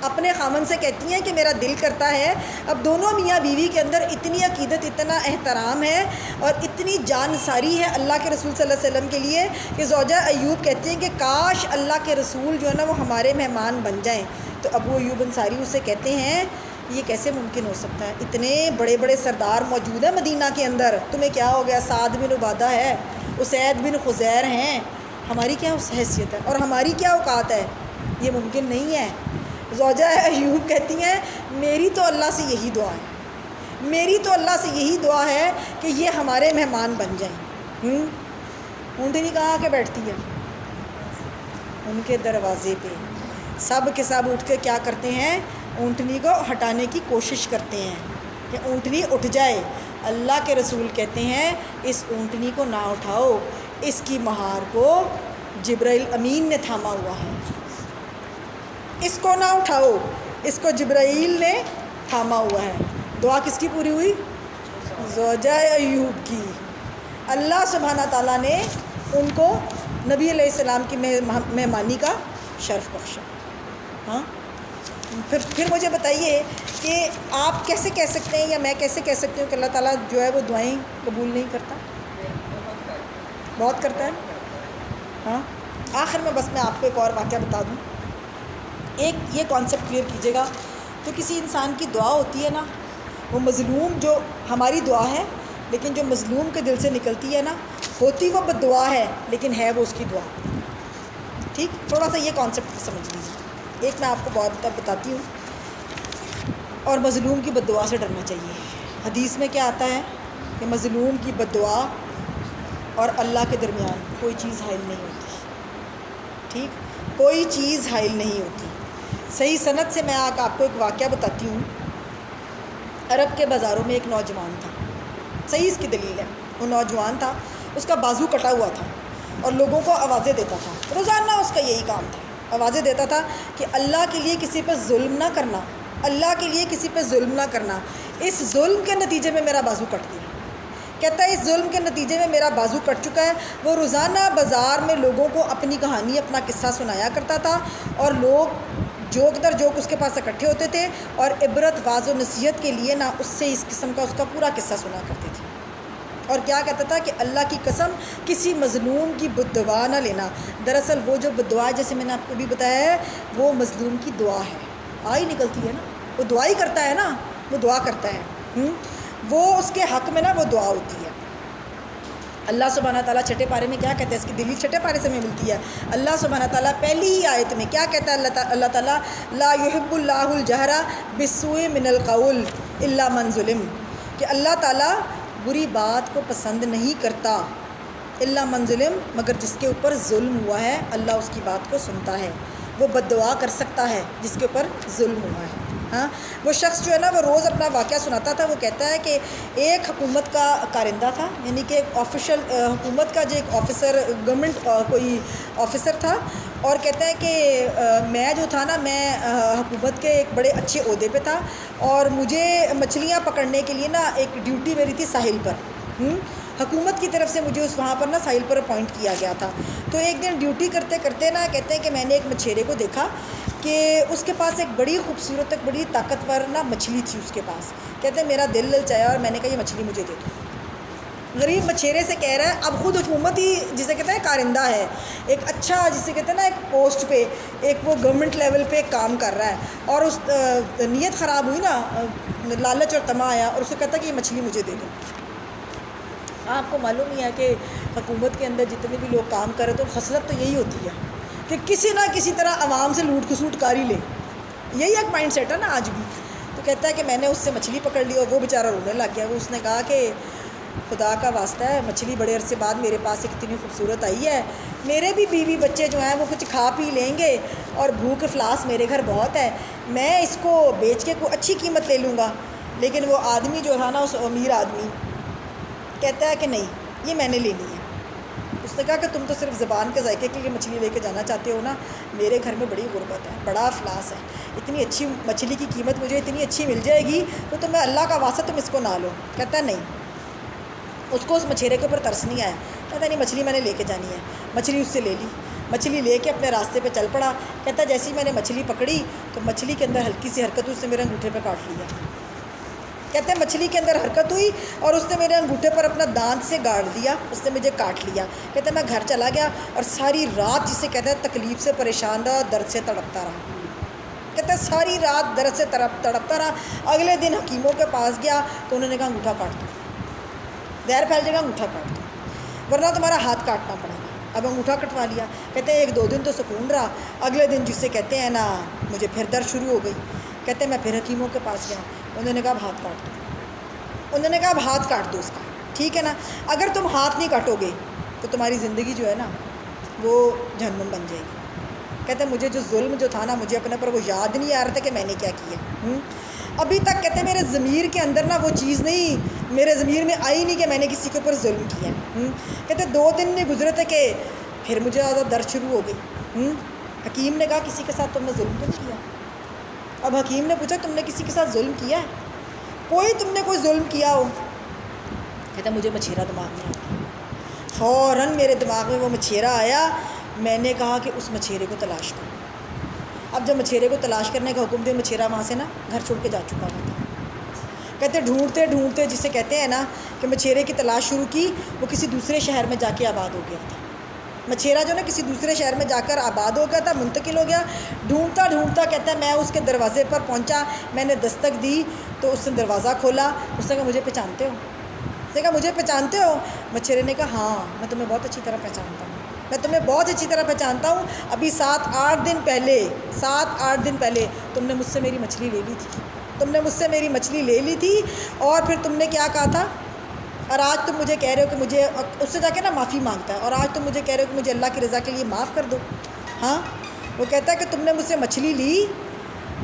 اپنے خامن سے کہتی ہیں کہ میرا دل کرتا ہے، اب دونوں میاں بیوی کے اندر اتنی عقیدت، اتنا احترام ہے اور اتنی جان ساری ہے اللہ کے رسول صلی اللہ علیہ وسلم کے لیے کہ زوجہ ایوب کہتی ہیں کہ کاش اللہ کے رسول جو ہے نا وہ ہمارے مہمان بن جائیں۔ تو ابو ایوب انصاری اسے کہتے ہیں یہ کیسے ممکن ہو سکتا ہے، اتنے بڑے بڑے سردار موجود ہیں مدینہ کے اندر، تمہیں کیا ہو گیا؟ سعد بن عبادہ ہے، اسید بن خزیر ہیں، ہماری کیا حیثیت ہے اور ہماری کیا اوقات ہے، یہ ممکن نہیں ہے۔ زوجہ ایوب کہتی ہیں میری تو اللہ سے یہی دعا ہے، میری تو اللہ سے یہی دعا ہے کہ یہ ہمارے مہمان بن جائیں۔ اونٹنی کہاں کے بیٹھتی ہے؟ ان کے دروازے پہ۔ سب کے سب اٹھ کے کیا کرتے ہیں؟ اونٹنی کو ہٹانے کی کوشش کرتے ہیں کہ اونٹنی اٹھ جائے۔ اللہ کے رسول کہتے ہیں اس اونٹنی کو نہ اٹھاؤ، اس کی مہار کو جبرائیل امین نے تھاما ہوا ہے، اس کو نہ اٹھاؤ، اس کو جبرائیل نے تھاما ہوا ہے۔ دعا کس کی پوری ہوئی؟ زوجہ ایوب کی۔ اللہ سبحانہ تعالیٰ نے ان کو نبی علیہ السلام کی مہمانی کا شرف بخشا۔ ہاں، پھر مجھے بتائیے کہ آپ کیسے کہہ سکتے ہیں یا میں کیسے کہہ سکتی ہوں کہ اللہ تعالیٰ جو ہے وہ دعائیں قبول نہیں کرتا؟ بہت کرتا ہے۔ ہاں، آخر میں بس میں آپ کو ایک اور واقعہ بتا دوں، ایک یہ کانسیپٹ کلیئر کیجیے گا، جو کسی انسان کی دعا ہوتی ہے نا، وہ مظلوم، جو ہماری دعا ہے لیکن جو مظلوم کے دل سے نکلتی ہے نا، ہوتی وہ بد دعا ہے لیکن ہے وہ اس کی دعا۔ ٹھیک، تھوڑا سا یہ کانسیپٹ سمجھ لیجیے۔ ایک میں آپ کو بہت بتاتی ہوں، اور مظلوم کی بد دعا سے ڈرنا چاہیے۔ حدیث میں کیا آتا ہے کہ مظلوم کی بد دعا اور اللہ کے درمیان کوئی چیز حائل نہیں ہوتی۔ ٹھیک، کوئی چیز حائل نہیں ہوتی۔ صحیح سند سے میں آپ کو ایک واقعہ بتاتی ہوں۔ عرب کے بازاروں میں ایک نوجوان تھا، صحیح اس کی دلیل ہے، وہ نوجوان تھا، اس کا بازو کٹا ہوا تھا اور لوگوں کو آوازیں دیتا تھا، روزانہ اس کا یہی کام تھا، آوازیں دیتا تھا کہ اللہ کے لیے کسی پہ ظلم نہ کرنا، اللہ کے لیے کسی پہ ظلم نہ کرنا، اس ظلم کے نتیجے میں میرا بازو کٹ گیا۔ کہتا ہے اس ظلم کے نتیجے میں میرا بازو کٹ چکا ہے۔ وہ روزانہ بازار میں لوگوں کو اپنی کہانی، اپنا قصہ سنایا کرتا تھا اور لوگ جوک در جوک اس کے پاس اکٹھے ہوتے تھے اور عبرت، واعظ و نصیحت کے لیے نا اس سے اس قسم کا اس کا پورا قصہ سنا کرتے تھے، اور کیا کہتا تھا کہ اللہ کی قسم کسی مظلوم کی بد دعا نہ لینا۔ دراصل وہ جو بد دعا، جیسے میں نے آپ کو بھی بتایا ہے، وہ مظلوم کی دعا ہے، آئی نکلتی ہے نا، وہ دعا ہی کرتا ہے نا، وہ دعا کرتا ہے، وہ اس کے حق میں نا وہ دعا ہوتی ہے۔ اللہ سبحانہ تعالیٰ چھٹے پارے میں کیا کہتے ہیں؟ اس کی دلیل چھٹے پارے سے ہمیں ملتی ہے۔ اللہ سبحانہ تعالیٰ پہلی ہی آیت میں کیا کہتا ہے؟ اللہ تعالیٰ لا يحب اللہ الجہر بالسوء من القول الا من ظلم، کہ اللہ تعالیٰ بری بات کو پسند نہیں کرتا الا من ظلم، مگر جس کے اوپر ظلم ہوا ہے اللہ اس کی بات کو سنتا ہے۔ وہ بد دعا کر سکتا ہے جس کے اوپر ظلم ہوا ہے۔ ہاں، وہ شخص جو ہے نا وہ روز اپنا واقعہ سناتا تھا۔ وہ کہتا ہے کہ ایک حکومت کا کارندہ تھا، یعنی کہ ایک آفیشل حکومت کا جو ایک آفیسر، گورنمنٹ کوئی آفیسر تھا، اور کہتا ہے کہ میں جو تھا نا، میں حکومت کے ایک بڑے اچھے عہدے پہ تھا، اور مجھے مچھلیاں پکڑنے کے لیے نا ایک ڈیوٹی میری تھی ساحل پر۔ حکومت کی طرف سے مجھے اس وہاں پر نا ساحل پر اپوائنٹ کیا گیا تھا۔ تو ایک دن ڈیوٹی کرتے کرتے نا کہتے ہیں کہ میں نے ایک مچھیرے کو دیکھا کہ اس کے پاس ایک بڑی خوبصورت، ایک بڑی طاقتور نا مچھلی تھی اس کے پاس۔ کہتے ہیں میرا دل للچایا اور میں نے کہا یہ مچھلی مجھے دے دو۔ غریب مچھیرے سے کہہ رہا ہے، اب خود حکومت ہی جسے کہتے ہیں کارندہ ہے، ایک اچھا جسے کہتے ہیں نا ایک پوسٹ پہ، ایک وہ گورنمنٹ لیول پہ کام کر رہا ہے، اور اس نیت خراب ہوئی نا، لالچ اور طمع آیا، اور اسے کہتا کہ یہ مچھلی مجھے دے دو۔ آپ کو معلوم ہی ہے کہ حکومت کے اندر جتنے بھی لوگ کام کر رہے تو خصلت تو یہی ہوتی ہے کہ کسی نہ کسی طرح عوام سے لوٹ کھسوٹ کاری لے، یہی ایک مائنڈ سیٹ ہے نا آج بھی۔ تو کہتا ہے کہ میں نے اس سے مچھلی پکڑ لی، اور وہ بیچارہ رونے لگ گیا۔ اس نے کہا کہ خدا کا واسطہ ہے، مچھلی بڑے عرصے بعد میرے پاس ایک اتنی خوبصورت آئی ہے، میرے بھی بیوی بچے جو ہیں وہ کچھ کھا پی لیں گے، اور بھوک افلاس میرے گھر بہت ہے، میں اس کو بیچ کے کوئی اچھی قیمت لے لوں گا۔ لیکن وہ آدمی جو تھا نا، اس امیر آدمی کہتا ہے کہ نہیں، یہ میں نے لینی ہے۔ اس نے کہا کہ تم تو صرف زبان کے ذائقے کے لیے مچھلی لے کے جانا چاہتے ہو نا، میرے گھر میں بڑی غربت ہے، بڑا افلاس ہے، اتنی اچھی مچھلی کی قیمت مجھے اتنی اچھی مل جائے گی تو تمہیں اللہ کا واسطہ تم اس کو نہ لو۔ کہتا ہے نہیں، اس کو اس مچھیرے کے اوپر ترس نہیں آیا، کہتا نہیں مچھلی میں نے لے کے جانی ہے۔ مچھلی اس سے لے لی، مچھلی لے کے اپنے راستے پہ چل پڑا۔ کہتا ہے جیسے ہی میں نے مچھلی پکڑی تو مچھلی کے اندر ہلکی سی حرکت ہوئی، اس نے میرے انگوٹھے پہ کاٹ لیا۔ کہتے ہیں مچھلی کے اندر حرکت ہوئی اور اس نے میرے انگوٹھے پر اپنا دانت سے گاڑ دیا، اس نے مجھے کاٹ لیا۔ کہتے ہیں میں گھر چلا گیا اور ساری رات جسے کہتے ہیں تکلیف سے پریشان رہا، درد سے تڑپتا رہا۔ کہتے ہیں ساری رات درد سے تڑپتا رہا۔ اگلے دن حکیموں کے پاس گیا تو انہوں نے کہا انگوٹھا کاٹ دو، زہر پھیل جائے گا، انگوٹھا کاٹ دو ورنہ تمہارا ہاتھ کاٹنا پڑے گا۔ اب انگوٹھا کٹوا لیا۔ کہتے ہیں ایک دو دن تو سکون رہا، اگلے دن جسے کہتے ہیں نا مجھے پھر درد شروع ہو گئی۔ کہتے ہیں میں پھر حکیموں کے پاس گیا، انہوں نے کہا اب ہاتھ کاٹ دو، انہوں نے کہا اب ہاتھ کاٹ دو اس کا، ٹھیک ہے نا، اگر تم ہاتھ نہیں کاٹو گے تو تمہاری زندگی جو ہے نا وہ جہنم بن جائے گی۔ کہتے ہیں مجھے جو ظلم جو تھا نا، مجھے اپنے پر وہ یاد نہیں آ رہا تھا کہ میں نے کیا کیا۔ ابھی تک کہتے ہیں میرے ضمیر کے اندر نا وہ چیز نہیں، میرے ضمیر میں آئی نہیں کہ میں نے کسی کے اوپر ظلم کیا۔ کہتے ہیں 2 دن نہیں گزرے تھے کہ پھر مجھے زیادہ درد شروع ہو گئی۔ حکیم نے کہا کسی کے ساتھ تم نے ظلم تو نہیں کیا؟ اب حکیم نے پوچھا تم نے کسی کے ساتھ ظلم کیا ہے؟ تم نے کوئی ظلم کیا ہو؟ کہتا مجھے مچھیرا دماغ میں آ گیا، فوراً میرے دماغ میں وہ مچھیرا آیا۔ میں نے کہا کہ اس مچھیرے کو تلاش کرو۔ اب جب مچھیرے کو تلاش کرنے کا حکم دیا، مچھیرا وہاں سے نا گھر چھوڑ کے جا چکا ہوا تھا۔ کہتے ڈھونڈتے ڈھونڈتے جسے کہتے ہیں نا کہ مچھیرے کی تلاش شروع کی، وہ کسی دوسرے شہر میں جا کے آباد ہو گیا تھا۔ مچھیرا جو نا کسی دوسرے شہر میں جا کر آباد ہو گیا تھا، منتقل ہو گیا۔ ڈھونڈتا ڈھونڈتا کہتا ہے میں اس کے دروازے پر پہنچا، میں نے دستک دی تو اس نے دروازہ کھولا۔ اس نے کہا مجھے پہچانتے ہو؟ اس نے کہا مجھے پہچانتے ہو؟ مچھیرے نے کہا ہاں میں تمہیں بہت اچھی طرح پہچانتا ہوں، میں تمہیں بہت اچھی طرح پہچانتا ہوں۔ ابھی 7-8 دن پہلے تم نے مجھ سے میری مچھلی لے لی تھی، تم نے مجھ سے میری مچھلی لے لی تھی، اور پھر تم نے کیا کہا تھا، اور آج تم مجھے کہہ رہے ہو کہ مجھے، اس سے جا کے نا معافی مانگتا ہے، اور آج تم مجھے کہہ رہے ہو کہ مجھے اللہ کی رضا کے لیے معاف کر دو۔ ہاں، وہ کہتا ہے کہ تم نے مجھ سے مچھلی لی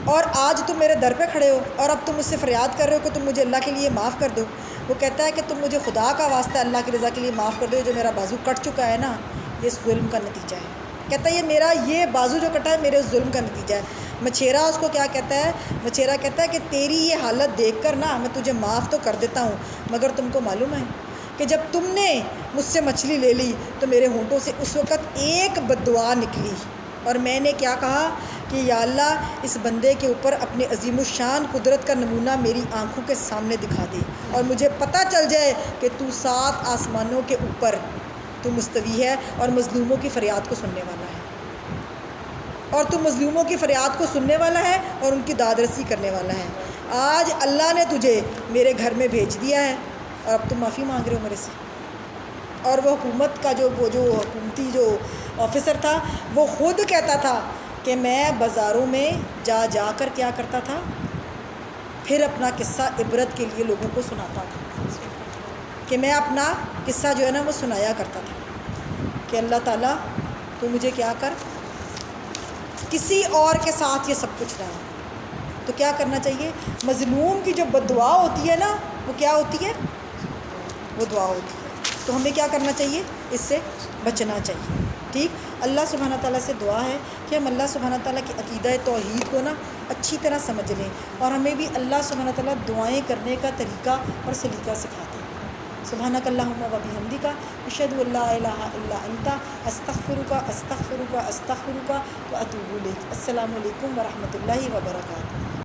اور آج تم میرے در پہ کھڑے ہو، اور اب تم مجھ سے فریاد کر رہے ہو کہ تم مجھے اللہ کے لیے معاف کر دو۔ وہ کہتا ہے کہ تم مجھے خدا کا واسطہ اللہ کی رضا کے لیے معاف کر دو، جو میرا بازو کٹ چکا ہے نا، یہ ظلم کا نتیجہ ہے۔ کہتا ہے یہ میرا یہ بازو جو کٹا ہے میرے ظلم کا نتیجہ ہے۔ مچھیرا اس کو کیا کہتا ہے؟ مچھیرا کہتا ہے کہ تیری یہ حالت دیکھ کر نا میں تجھے معاف تو کر دیتا ہوں، مگر تم کو معلوم ہے کہ جب تم نے مجھ سے مچھلی لے لی تو میرے ہونٹوں سے اس وقت ایک بد دعا نکلی، اور میں نے کیا کہا کہ یا اللہ اس بندے کے اوپر اپنے عظیم الشان قدرت کا نمونہ میری آنکھوں کے سامنے دکھا دے، اور مجھے پتہ چل جائے کہ تو 7 آسمانوں کے اوپر تو مستوی ہے اور مظلوموں کی فریاد کو سننے والا ہے، اور تو مظلوموں کی فریاد کو سننے والا ہے اور ان کی داد رسی کرنے والا ہے۔ آج اللہ نے تجھے میرے گھر میں بھیج دیا ہے اور اب تم معافی مانگ رہے ہو میرے سے، اور وہ حکومت کا جو حکومتی جو آفیسر تھا وہ خود کہتا تھا کہ میں بازاروں میں جا کر کیا کرتا تھا، پھر اپنا قصہ عبرت کے لیے لوگوں کو سناتا تھا، کہ میں اپنا قصہ جو ہے نا وہ سنایا کرتا تھا کہ اللہ تعالیٰ تو مجھے کیا کر، کسی اور کے ساتھ یہ سب کچھ رہا۔ تو کیا کرنا چاہیے؟ مظلوم کی جو بد دعا ہوتی ہے نا وہ کیا ہوتی ہے؟ وہ دعا ہوتی ہے۔ تو ہمیں کیا کرنا چاہیے؟ اس سے بچنا چاہیے۔ ٹھیک، اللہ سبحانہ تعالیٰ سے دعا ہے کہ ہم اللہ سبحانہ تعالیٰ کی عقیدہ توحید کو نا اچھی طرح سمجھ لیں، اور ہمیں بھی اللہ سبحانہ تعالیٰ دعائیں کرنے کا طریقہ اور سلیقہ سکھاتے ہیں۔ سبحانک اللہم و بحمدک، اشہد ان لا الہ الا انت، استغفرک استغفرک استغفرک و اتوب الیک۔ السلام علیکم ورحمۃ اللہ وبرکاتہ۔